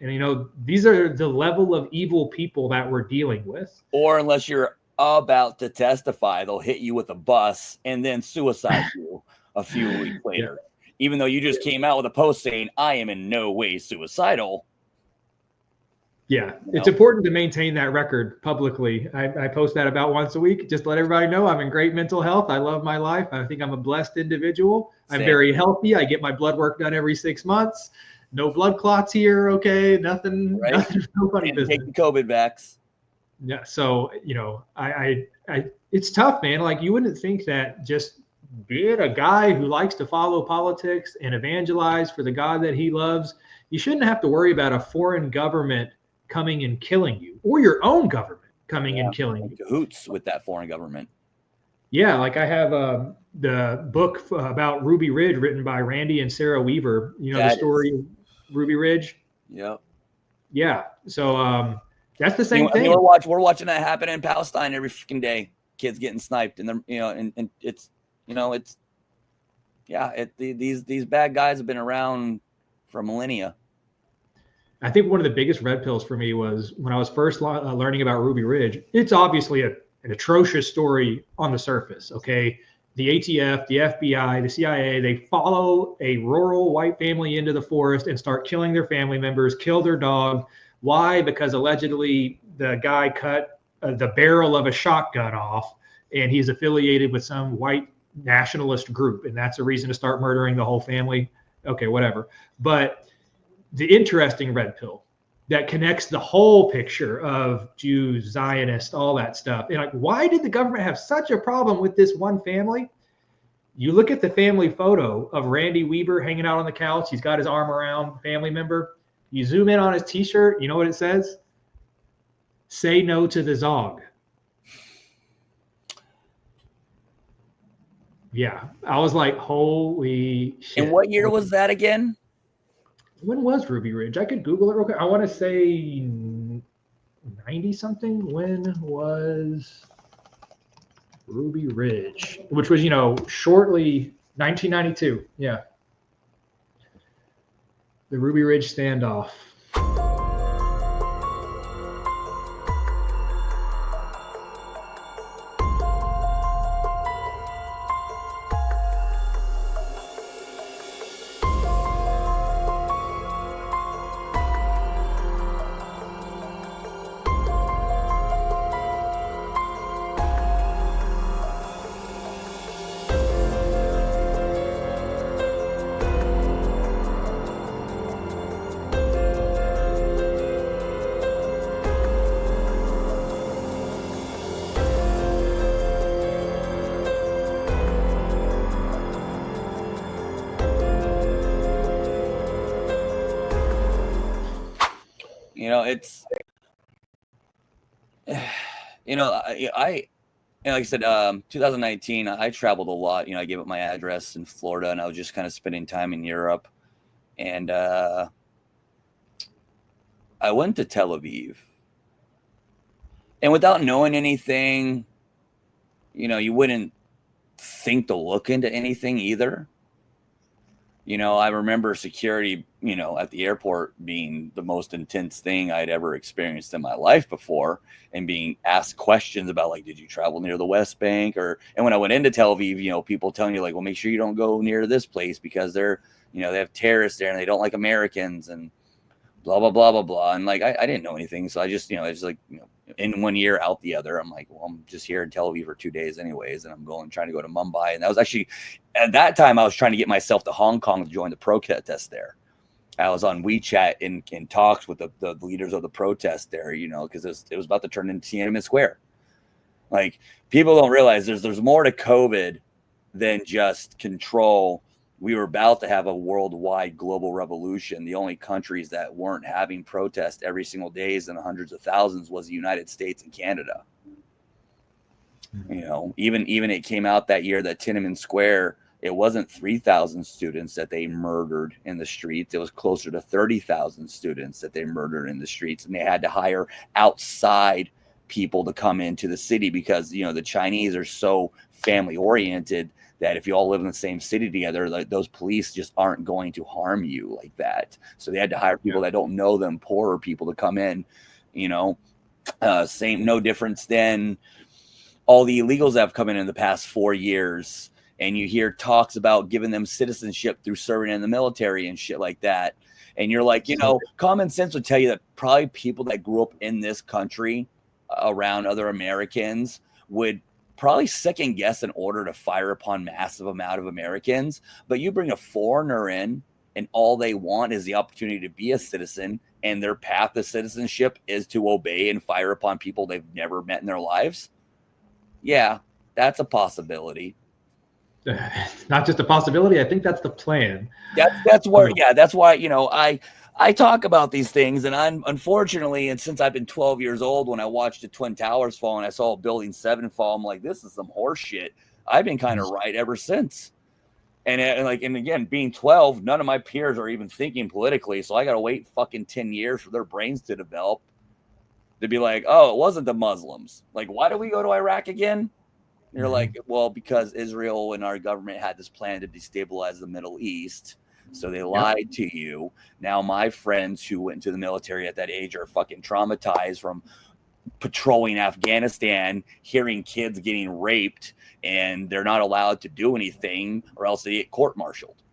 And, these are the level of evil people that we're dealing with. Or unless you're about to testify, they'll hit you with a bus and then suicide you a few weeks later. Yeah. Even though you just came out with a post saying, I am in no way suicidal. Yeah, it's important to maintain that record publicly. I post that about once a week. Just to let everybody know I'm in great mental health. I love my life. I think I'm a blessed individual. I'm very healthy. I get my blood work done every 6 months. No blood clots here. Okay, nothing. Right. Nothing. Nobody business. Taking COVID vax. Yeah. So I it's tough, man. Like, you wouldn't think that just being a guy who likes to follow politics and evangelize for the God that he loves, you shouldn't have to worry about a foreign government coming and killing you, or your own government coming and killing you. Cahoots with that foreign government. Yeah, like I have the book about Ruby Ridge written by Randy and Sarah Weaver. The story of Ruby Ridge. Yep. Yeah. So that's the same thing. We're watching that happen in Palestine every freaking day. Kids getting sniped, and and it's these bad guys have been around for millennia. I think one of the biggest red pills for me was when I was first learning about Ruby Ridge. It's obviously an atrocious story on the surface. Okay. The ATF, the FBI, the CIA, they follow a rural white family into the forest and start killing their family members, kill their dog, Why? Because allegedly the guy cut the barrel of a shotgun off, and he's affiliated with some white nationalist group, and that's a reason to start murdering the whole family. Okay, whatever. But the interesting red pill that connects the whole picture of Jews, Zionists, all that stuff. And like, why did the government have such a problem with this one family? You look at the family photo of Randy Weber hanging out on the couch. He's got his arm around family member. You zoom in on his t-shirt. You know what it says? Say no to the Zog. Yeah. I was like, holy shit. And what year was that again? When was Ruby Ridge? I could Google it real quick. I want to say 90 something. When was Ruby Ridge? Which was, shortly 1992. Yeah. The Ruby Ridge standoff. It's, like I said, 2019, I traveled a lot. I gave up my address in Florida, and I was just kind of spending time in Europe. And I went to Tel Aviv. And without knowing anything, you wouldn't think to look into anything either. I remember security, at the airport being the most intense thing I'd ever experienced in my life before, and being asked questions about, like, did you travel near the West Bank? And when I went into Tel Aviv, people telling you, like, well, make sure you don't go near this place because they're, they have terrorists there and they don't like Americans and blah, blah, blah, blah, blah. And like, I didn't know anything. So I just, it's like, in one ear out the other. I'm like, well, I'm just here in Tel Aviv for 2 days anyways. And I'm trying to go to Mumbai. And that was actually, at that time, I was trying to get myself to Hong Kong to join the protest there. I was on WeChat in talks with the leaders of the protest there, because it was about to turn into Tiananmen Square. Like, people don't realize there's more to COVID than just control. We were about to have a worldwide global revolution. The only countries that weren't having protests every single day in the hundreds of thousands was the United States and Canada. Even it came out that year that Tiananmen Square, it wasn't 3,000 students that they murdered in the streets. It was closer to 30,000 students that they murdered in the streets. And they had to hire outside people to come into the city because, the Chinese are so family oriented that if you all live in the same city together, like, those police just aren't going to harm you like that. So they had to hire people that don't know them, poorer people, to come in. Same, no difference than all the illegals that have come in the past 4 years. And you hear talks about giving them citizenship through serving in the military and shit like that. And you're like, common sense would tell you that probably people that grew up in this country around other Americans would probably second guess an order to fire upon massive amount of Americans. But you bring a foreigner in, and all they want is the opportunity to be a citizen, and their path to citizenship is to obey and fire upon people they've never met in their lives. Yeah, that's a possibility. Not just a possibility. I think that's the plan. That's where, that's why, I talk about these things, and I'm unfortunately, and since I've been 12 years old, when I watched the Twin Towers fall and I saw Building 7 fall, I'm like, this is some horse shit. I've been kind of right ever since. And again, being 12, none of my peers are even thinking politically. So I got to wait fucking 10 years for their brains to develop to be like, oh, it wasn't the Muslims. Like, why do we go to Iraq again? And you're like, well, because Israel and our government had this plan to destabilize the Middle East. So they lied to you. Now my friends who went into the military at that age are fucking traumatized from patrolling Afghanistan, hearing kids getting raped, and they're not allowed to do anything or else they get court-martialed.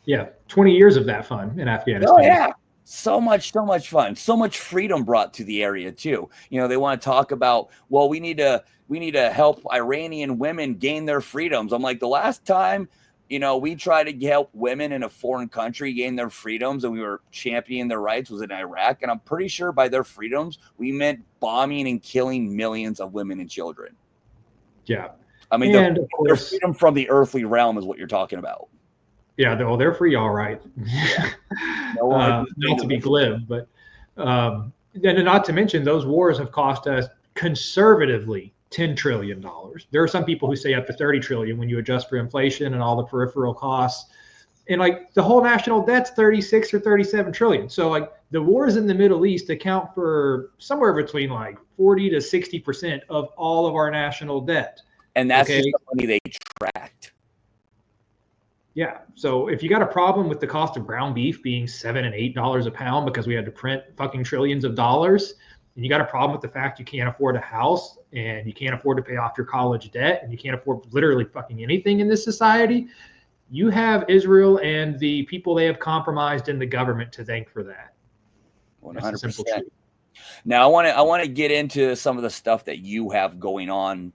Yeah, 20 years of that fun in Afghanistan. Oh, yeah. So much fun, so much freedom brought to the area too. You know, they want to talk about, well, we need to help Iranian women gain their freedoms. I'm like, the last time, you know, we tried to help women in a foreign country gain their freedoms and we were championing their rights was in Iraq. And I'm pretty sure by their freedoms, we meant bombing and killing millions of women and children. Yeah. I mean, and of their course, freedom from the earthly realm is what you're talking about. yeah, they're free, all right. No, Not to be glib, but and not to mention those wars have cost us conservatively $10 trillion. There are some people who say up to 30 trillion when you adjust for inflation and all the peripheral costs. And like the whole national debt's 36 or 37 trillion. So like the wars in the Middle East account for somewhere between like 40 to 60% of all of our national debt. And that's just the money they tracked. Yeah. So if you got a problem with the cost of ground beef being $7 and $8 a pound because we had to print fucking trillions of dollars, and you got a problem with the fact you can't afford a house and you can't afford to pay off your college debt and you can't afford literally fucking anything in this society, you have Israel and the people they have compromised in the government to thank for that. 100%. Now I want to get into some of the stuff that you have going on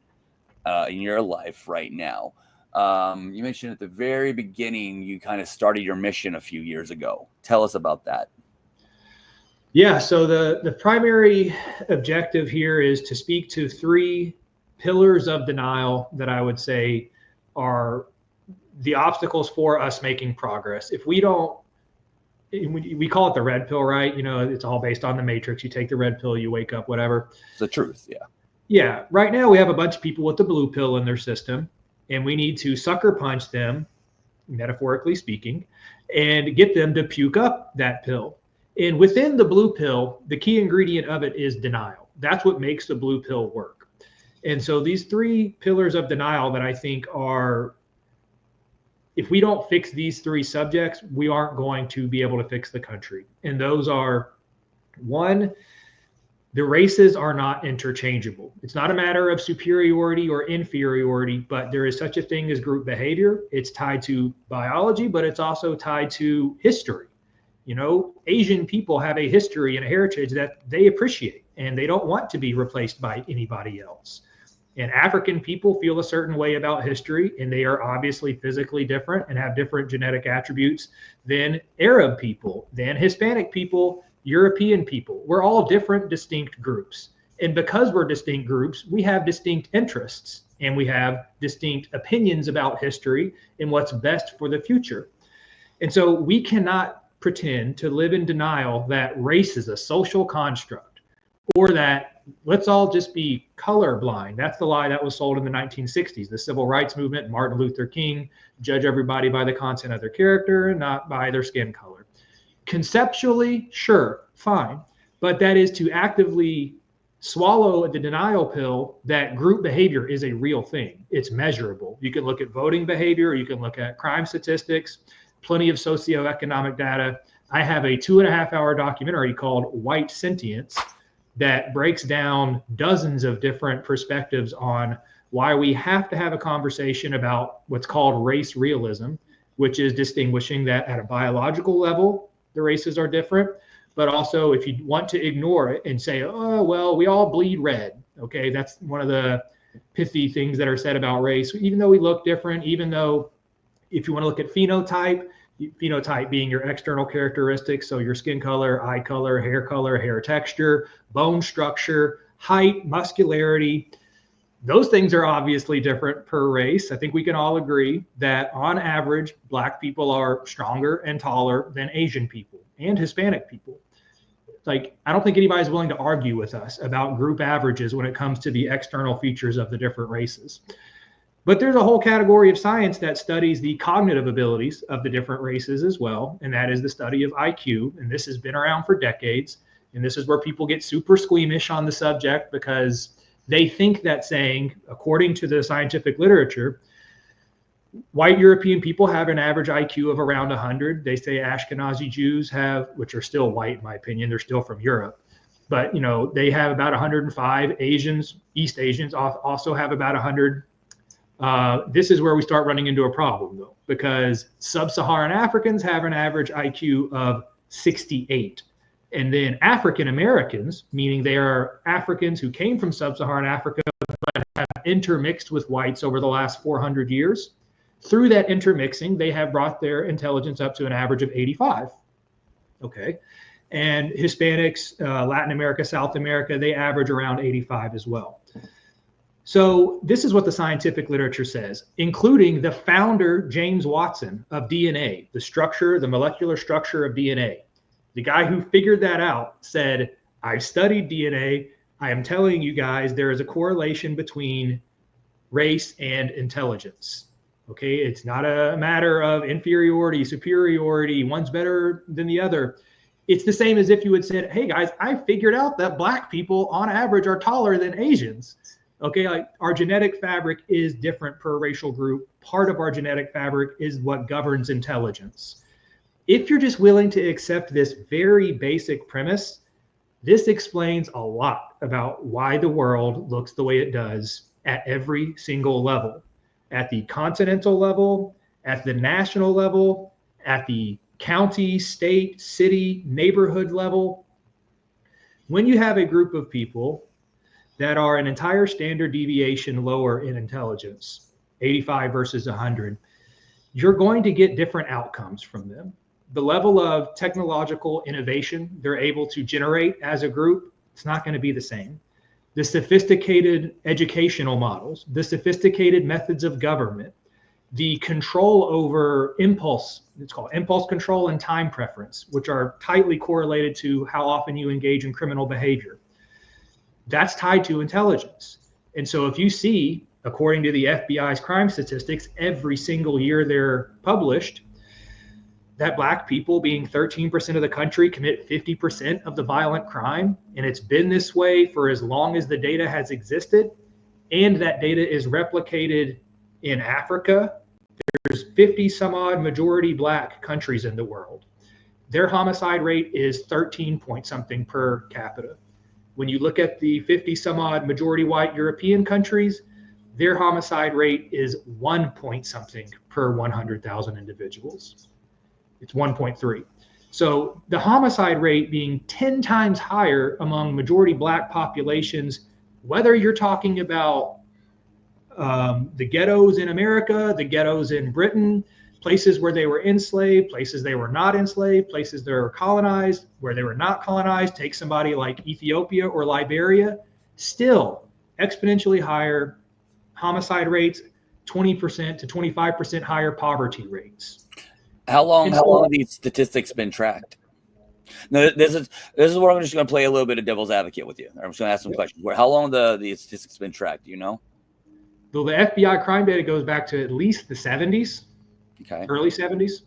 in your life right now. You mentioned at the very beginning, you kind of started your mission a few years ago. Tell us about that. Yeah. So the primary objective here is to speak to 3 pillars of denial that I would say are the obstacles for us making progress. If we don't, we call it the red pill, right? You know, it's all based on the matrix. You take the red pill, you wake up, whatever. It's the truth. Yeah. Yeah. Right now we have a bunch of people with the blue pill in their system, and we need to sucker punch them, metaphorically speaking, and get them to puke up that pill. And within the blue pill, the key ingredient of it is denial. That's what makes the blue pill work. And so these 3 pillars of denial that I think are, if we don't fix these 3 subjects, we aren't going to be able to fix the country. And those are, 1, the races are not interchangeable. It's not a matter of superiority or inferiority, but there is such a thing as group behavior. It's tied to biology, but it's also tied to history. You know, Asian people have a history and a heritage that they appreciate, and they don't want to be replaced by anybody else. And African people feel a certain way about history, and they are obviously physically different and have different genetic attributes than Arab people, than Hispanic people, European people. We're all different, distinct groups. And because we're distinct groups, we have distinct interests and we have distinct opinions about history and what's best for the future. And so we cannot pretend to live in denial that race is a social construct, or that let's all just be colorblind. That's the lie that was sold in the 1960s, the civil rights movement, Martin Luther King, judge everybody by the content of their character and not by their skin color. Conceptually, sure, fine. But that is to actively swallow the denial pill that group behavior is a real thing. It's measurable. You can look at voting behavior, you can look at crime statistics, plenty of socioeconomic data. I have a 2.5-hour documentary called White Sentience that breaks down dozens of different perspectives on why we have to have a conversation about what's called race realism, which is distinguishing that at a biological level, the races are different, but also if you want to ignore it and say, oh, well, we all bleed red. Okay, that's one of the pithy things that are said about race. Even though we look different, even though if you want to look at phenotype being your external characteristics, so your skin color, eye color, hair texture, bone structure, height, muscularity, those things are obviously different per race. I think we can all agree that on average, Black people are stronger and taller than Asian people and Hispanic people. Like, I don't think anybody's willing to argue with us about group averages when it comes to the external features of the different races. But there's a whole category of science that studies the cognitive abilities of the different races as well. And that is the study of IQ. And this has been around for decades. And this is where people get super squeamish on the subject because they think that saying, according to the scientific literature, white European people have an average IQ of around 100. They say Ashkenazi Jews have, which are still white in my opinion, they're still from Europe, but you know, they have about 105. Asians, East Asians also have about 100. This is where we start running into a problem though, because sub-Saharan Africans have an average IQ of 68. And then African Americans, meaning they are Africans who came from sub-Saharan Africa but have intermixed with whites over the last 400 years. Through that intermixing, they have brought their intelligence up to an average of 85. Okay. And Hispanics, Latin America, South America, they average around 85 as well. So this is what the scientific literature says, including the founder, James Watson, of DNA, the structure, the molecular structure of DNA. The guy who figured that out said, I've studied DNA. I am telling you guys, there is a correlation between race and intelligence. Okay, it's not a matter of inferiority, superiority, one's better than the other. It's the same as if you had said, hey guys, I figured out that black people on average are taller than Asians. Okay, like our genetic fabric is different per racial group. Part of our genetic fabric is what governs intelligence. If you're just willing to accept this very basic premise, this explains a lot about why the world looks the way it does at every single level. At the continental level, at the national level, at the county, state, city, neighborhood level. When you have a group of people that are an entire standard deviation lower in intelligence, 85 versus 100, you're going to get different outcomes from them. The level of technological innovation they're able to generate as a group, it's not going to be the same. The sophisticated educational models, the sophisticated methods of government, the control over impulse, it's called impulse control and time preference, which are tightly correlated to how often you engage in criminal behavior. That's tied to intelligence. And so if you see, according to the FBI's crime statistics, every single year they're published, that black people, being 13% of the country, commit 50% of the violent crime. And it's been this way for as long as the data has existed. And that data is replicated in Africa. There's 50 some odd majority black countries in the world. Their homicide rate is 13 point something per capita. When you look at the 50 some odd majority white European countries, their homicide rate is 1 point something per 100,000 individuals. It's 1.3. So the homicide rate being 10 times higher among majority black populations, whether you're talking about the ghettos in America, the ghettos in Britain, places where they were enslaved, places they were not enslaved, places that were colonized, where they were not colonized, take somebody like Ethiopia or Liberia, still exponentially higher homicide rates, 20% to 25% higher poverty rates. How long have these statistics been tracked? No, this is where I'm just going to play a little bit of devil's advocate with you. I'm just going to ask some questions. How long the statistics been tracked? Do you know? Well, the FBI crime data goes back to at least the 70s, okay, early 70s.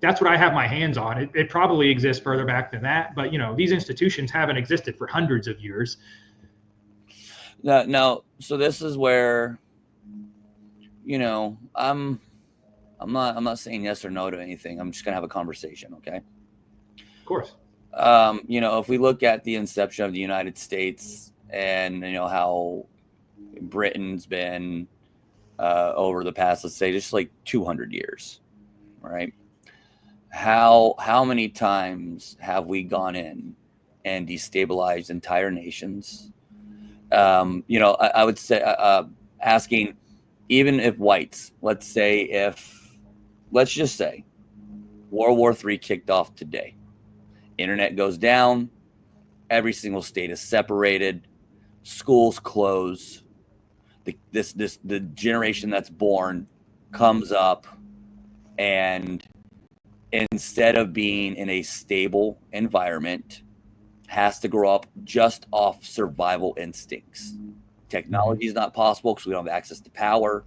That's what I have my hands on. It probably exists further back than that, but these institutions haven't existed for hundreds of years. No. So this is where, I'm not saying yes or no to anything. I'm just gonna have a conversation, okay? Of course. If we look at the inception of the United States and how Britain's been over the past, let's say, just like 200 years, right? How many times have we gone in and destabilized entire nations? I would say asking, even if whites, let's just say World War III kicked off today. Internet goes down. Every single state is separated. Schools close. The generation that's born comes up, and instead of being in a stable environment, has to grow up just off survival instincts. Technology is not possible because we don't have access to power.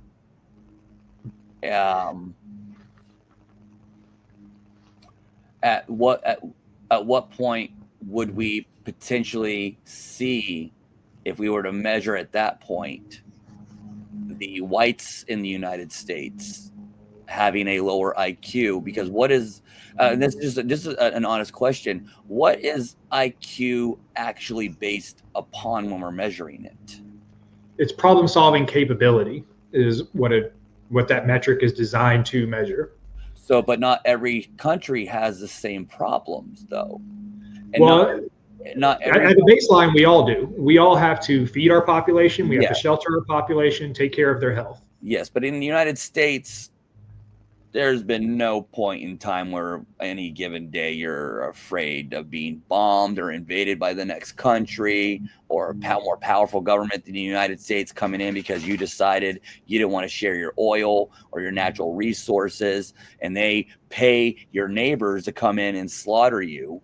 At what point would we potentially see, if we were to measure at that point, the whites in the United States having a lower IQ? Because what is this is an honest question. What is IQ actually based upon when we're measuring it? It's problem-solving capability is what that metric is designed to measure. So, but not every country has the same problems, though. And Well, not at every. the baseline, we all do. We all have to feed our population. We have to Yeah. shelter our population, take care of their health. Yes, but in the United States, there's been no point in time where any given day you're afraid of being bombed or invaded by the next country, or a more powerful government than the United States coming in because you decided you didn't want to share your oil or your natural resources, and they pay your neighbors to come in and slaughter you.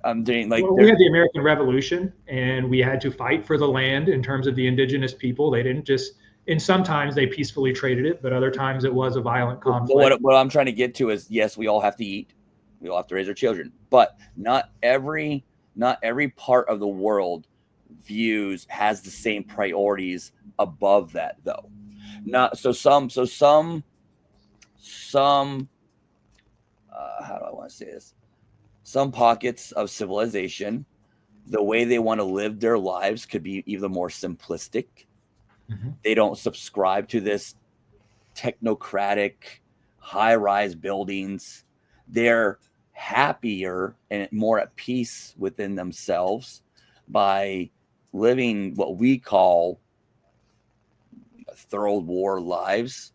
I'm doing like Well, we had the American Revolution, and we had to fight for the land in terms of the indigenous people. They didn't just, and sometimes they peacefully traded it, but other times it was a violent conflict. what I'm trying to get to is, yes, we all have to eat, we all have to raise our children, but not every part of the world has the same priorities above that, though. Not so some how do I want to say this? Some pockets of civilization, the way they want to live their lives could be even more simplistic. Mm-hmm. They don't subscribe to this technocratic high-rise buildings. They're happier and more at peace within themselves by living what we call third war lives.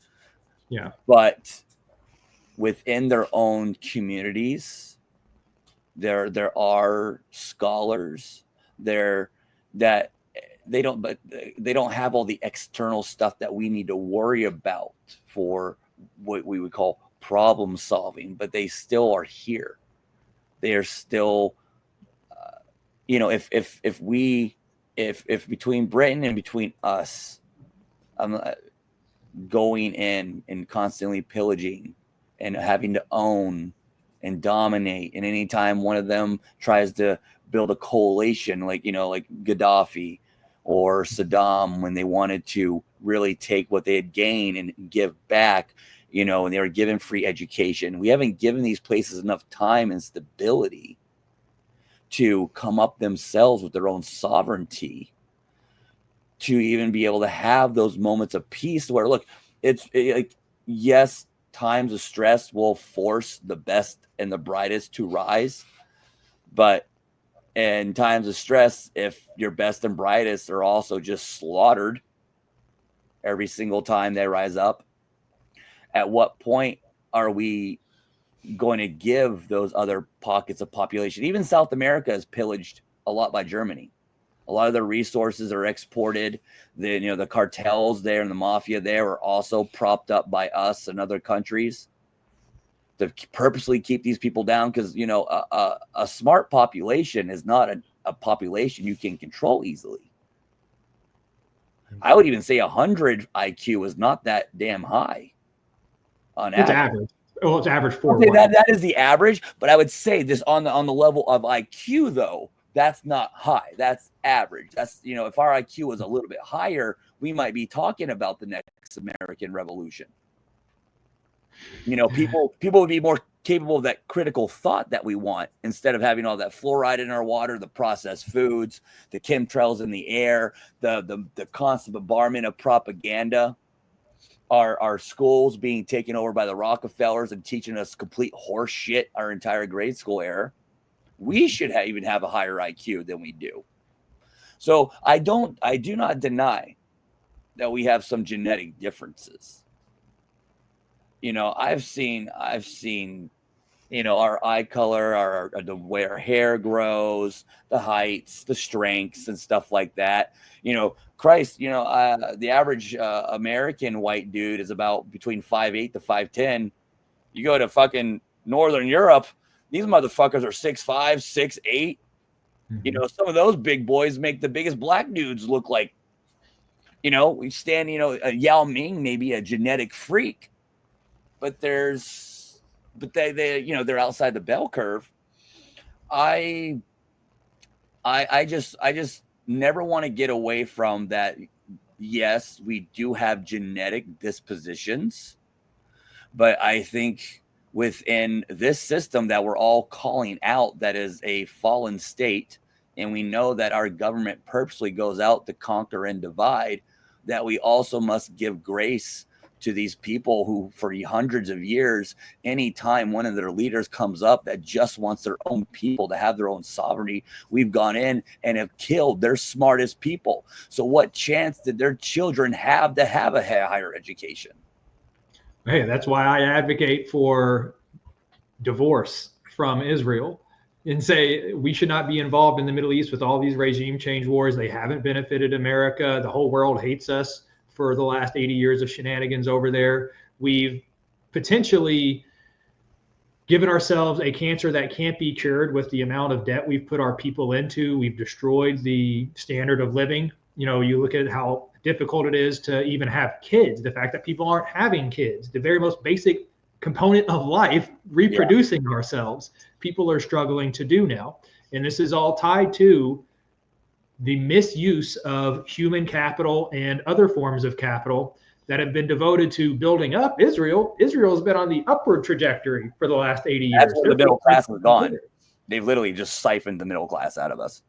Yeah. But within their own communities, there are scholars there that they don't have all the external stuff that we need to worry about for what we would call problem solving, but they still are here. They are still, if between Britain and between us, going in and constantly pillaging and having to own and dominate, and anytime one of them tries to build a coalition, like Gaddafi or Saddam, when they wanted to really take what they had gained and give back, and they were given free education. We haven't given these places enough time and stability to come up themselves with their own sovereignty, to even be able to have those moments of peace where, look, yes, times of stress will force the best and the brightest to rise, but in times of stress, if your best and brightest are also just slaughtered every single time they rise up, at what point are we going to give those other pockets of population? Even South America is pillaged a lot by Germany. A lot of their resources are exported. The cartels there and the mafia there are also propped up by us and other countries to purposely keep these people down, because a smart population is not a population you can control easily. I would even say 100 IQ is not that damn high on It's average. average. Well, it's average for Okay, that is the average, but I would say this on the level of IQ, though, that's not high. That's average. That's, if our IQ was a little bit higher, we might be talking about the next American Revolution. People would be more capable of that critical thought that we want, instead of having all that fluoride in our water, the processed foods, the chemtrails in the air, the constant bombardment of propaganda, our schools being taken over by the Rockefellers and teaching us complete horse shit our entire grade school era. We should even have a higher IQ than we do. So I do not deny that we have some genetic differences. I've seen, our eye color, the way our hair grows, the heights, the strengths, and stuff like that. Christ, the average American white dude is about between 5'8" to 5'10". You go to fucking Northern Europe, these motherfuckers are 6'5", 6'8". Mm-hmm. Some of those big boys make the biggest black dudes look like, we stand, a Yao Ming, maybe a genetic freak, but they're outside the bell curve. I just never want to get away from that. Yes, we do have genetic dispositions, but I think within this system that we're all calling out, that is a fallen state, and we know that our government purposely goes out to conquer and divide, that we also must give grace to these people who for hundreds of years, anytime one of their leaders comes up that just wants their own people to have their own sovereignty, we've gone in and have killed their smartest people. So what chance did their children have to have a higher education? Hey, that's why I advocate for divorce from Israel and say we should not be involved in the Middle East with all these regime change wars. They haven't benefited America. The whole world hates us for the last 80 years of shenanigans over there. We've potentially given ourselves a cancer that can't be cured with the amount of debt we've put our people into. We've destroyed the standard of living. You know, you look at how difficult it is to even have kids, the fact that people aren't having kids, the very most basic component of life, reproducing ourselves, people are struggling to do now. And this is all tied to the misuse of human capital and other forms of capital that have been devoted to building up Israel. Israel has been on the upward trajectory for the last 80 years. That's where the middle class has gone. They've literally just siphoned the middle class out of us.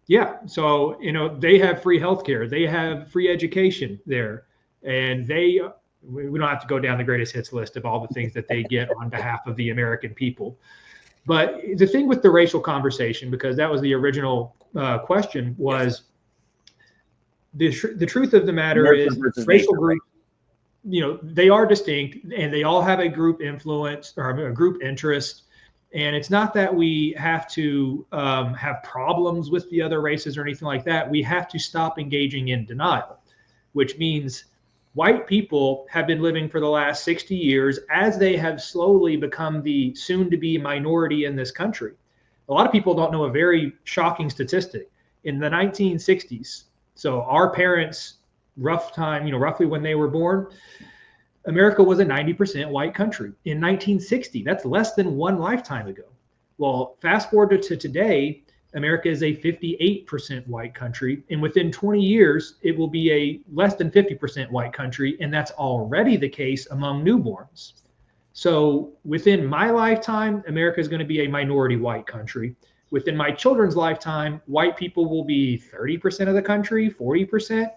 Yeah. So, you know, they have free healthcare. They have free education there. And we don't have to go down the greatest hits list of all the things that they get on behalf of the American people. But the thing with the racial conversation, because that was the original question, was the truth of the matter is racial groups, you know, they are distinct and they all have a group influence or a group interest. And it's not that we have to have problems with the other races or anything like that. We have to stop engaging in denial, which means white people have been living for the last 60 years as they have slowly become the soon-to-be minority in this country. A lot of people don't know a very shocking statistic. In the 1960s, so our parents' rough time, you know, roughly when they were born, America was a 90% white country. In 1960, that's less than one lifetime ago. Well, fast forward to today, America is a 58% white country. And within 20 years, it will be a less than 50% white country. And that's already the case among newborns. So within my lifetime, America is going to be a minority white country. Within my children's lifetime, white people will be 30% of the country, 40%.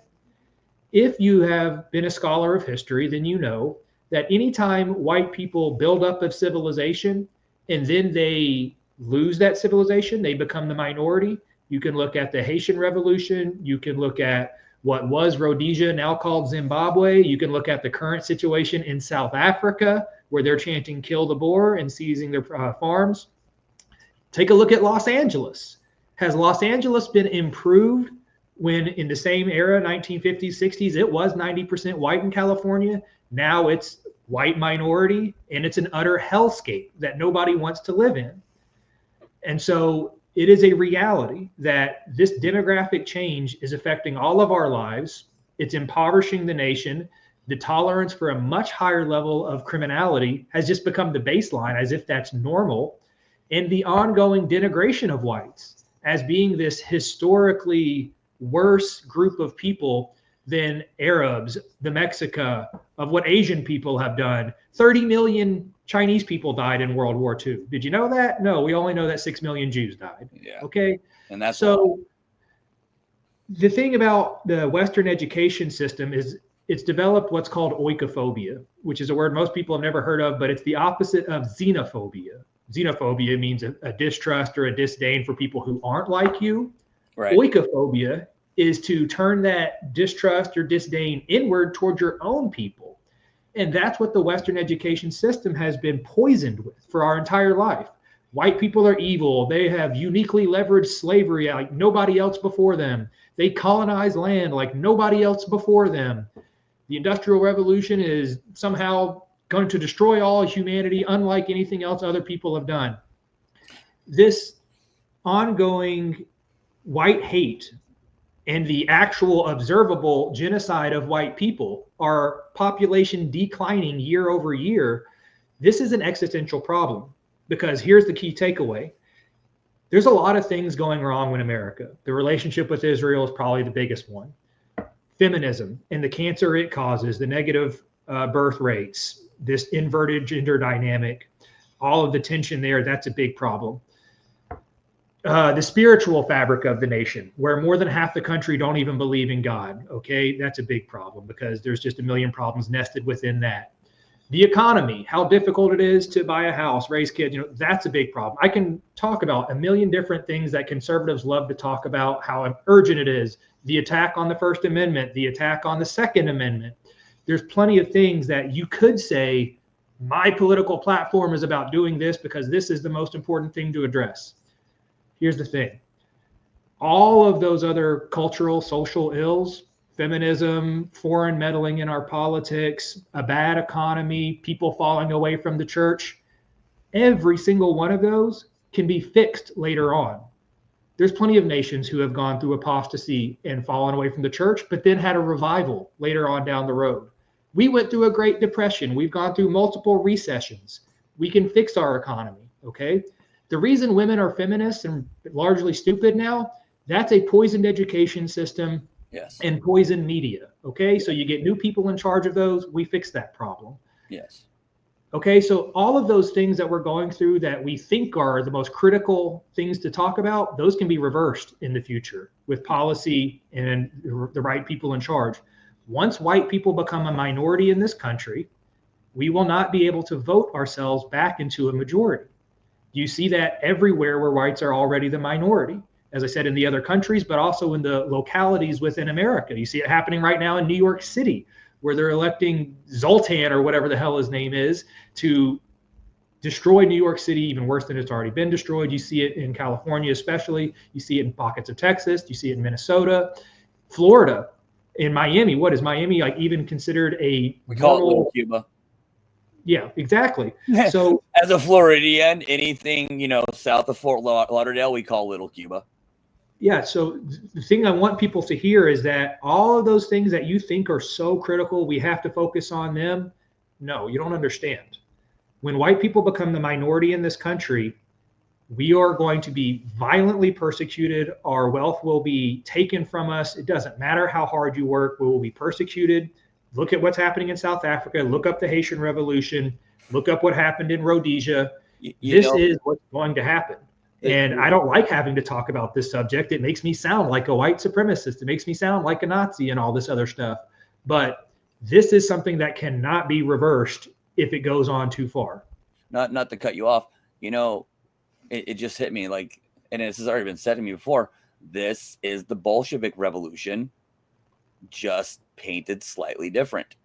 If you have been a scholar of history, then you know that anytime white people build up a civilization and then they lose that civilization, they become the minority. You can look at the Haitian Revolution. You can look at what was Rhodesia, now called Zimbabwe. You can look at the current situation in South Africa, where they're chanting "kill the Boer" and seizing their farms. Take a look at Los Angeles. Has Los Angeles been improved when in the same era, 1950s, 60s, it was 90% white in California? Now it's white minority, and it's an utter hellscape that nobody wants to live in. And so it is a reality that this demographic change is affecting all of our lives. It's impoverishing the nation. The tolerance for a much higher level of criminality has just become the baseline, as if that's normal. And the ongoing denigration of whites as being this historically worse group of people than Arabs, the Mexica, of what Asian people have done. 30 million Chinese people died in World War II. Did you know that? No, we only know that 6 million Jews died. Yeah. Okay. And that's so the thing about the Western education system is it's developed what's called oikophobia, which is a word most people have never heard of, but it's the opposite of xenophobia. Xenophobia means a distrust or a disdain for people who aren't like you. Right. Oikophobia is to turn that distrust or disdain inward towards your own people. And that's what the Western education system has been poisoned with for our entire life. White people are evil. They have uniquely leveraged slavery like nobody else before them. They colonize land like nobody else before them. The Industrial Revolution is somehow going to destroy all humanity, unlike anything else other people have done. This ongoing white hate and the actual observable genocide of white people, our population declining year over year, this is an existential problem. Because here's the key takeaway. There's a lot of things going wrong in America. The relationship with Israel is probably the biggest one. Feminism and the cancer it causes, the negative birth rates, this inverted gender dynamic, all of the tension there, that's a big problem. The spiritual fabric of the nation, where more than half the country don't even believe in God. Okay, that's a big problem because there's just a million problems nested within that. The economy, how difficult it is to buy a house, raise kids, that's a big problem. I can talk about a million different things that conservatives love to talk about, how urgent it is. The attack on the First Amendment, the attack on the Second Amendment. There's plenty of things that you could say, my political platform is about doing this because this is the most important thing to address. Here's the thing. All of those other cultural, social ills, feminism, foreign meddling in our politics, a bad economy, people falling away from the church, every single one of those can be fixed later on. There's plenty of nations who have gone through apostasy and fallen away from the church, but then had a revival later on down the road. We went through a Great Depression. We've gone through multiple recessions. We can fix our economy, okay? The reason women are feminists and largely stupid now, that's a poisoned education system. Yes. And poison media. Okay. So you get new people in charge of those. We fix that problem. Yes. Okay. So all of those things that we're going through that we think are the most critical things to talk about, those can be reversed in the future with policy and the right people in charge. Once white people become a minority in this country, we will not be able to vote ourselves back into a majority. You see that everywhere where whites are already the minority. As I said, in the other countries, but also in the localities within America. You see it happening right now in New York City, where they're electing Zoltan or whatever the hell his name is to destroy New York City even worse than it's already been destroyed. You see it in California, especially. You see it in pockets of Texas. You see it in Minnesota, Florida, in Miami. What is Miami like even considered a We call it Little Cuba. Yeah, exactly. So as a Floridian, anything, south of Fort Lauderdale, we call Little Cuba. Yeah. So the thing I want people to hear is that all of those things that you think are so critical, we have to focus on them. No, you don't understand. When white people become the minority in this country, we are going to be violently persecuted. Our wealth will be taken from us. It doesn't matter how hard you work. We will be persecuted. Look at what's happening in South Africa. Look up the Haitian Revolution. Look up what happened in Rhodesia. This is what's going to happen. And I don't like having to talk about this subject. It makes me sound like a white supremacist. It makes me sound like a Nazi and all this other stuff. But this is something that cannot be reversed if it goes on too far. Not to cut you off, it just hit me like, and this has already been said to me before, this is the Bolshevik Revolution, just painted slightly different.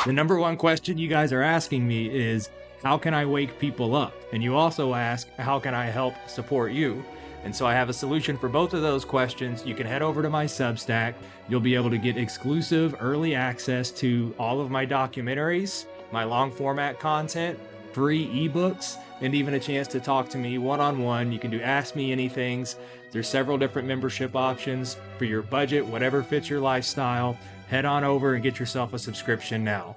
The number one question you guys are asking me is, how can I wake people up? And you also ask, how can I help support you? And so I have a solution for both of those questions. You can head over to my Substack. You'll be able to get exclusive early access to all of my documentaries, my long format content, free ebooks, and even a chance to talk to me one-on-one. You can do Ask Me Anythings. There's several different membership options for your budget, whatever fits your lifestyle. Head on over and get yourself a subscription now.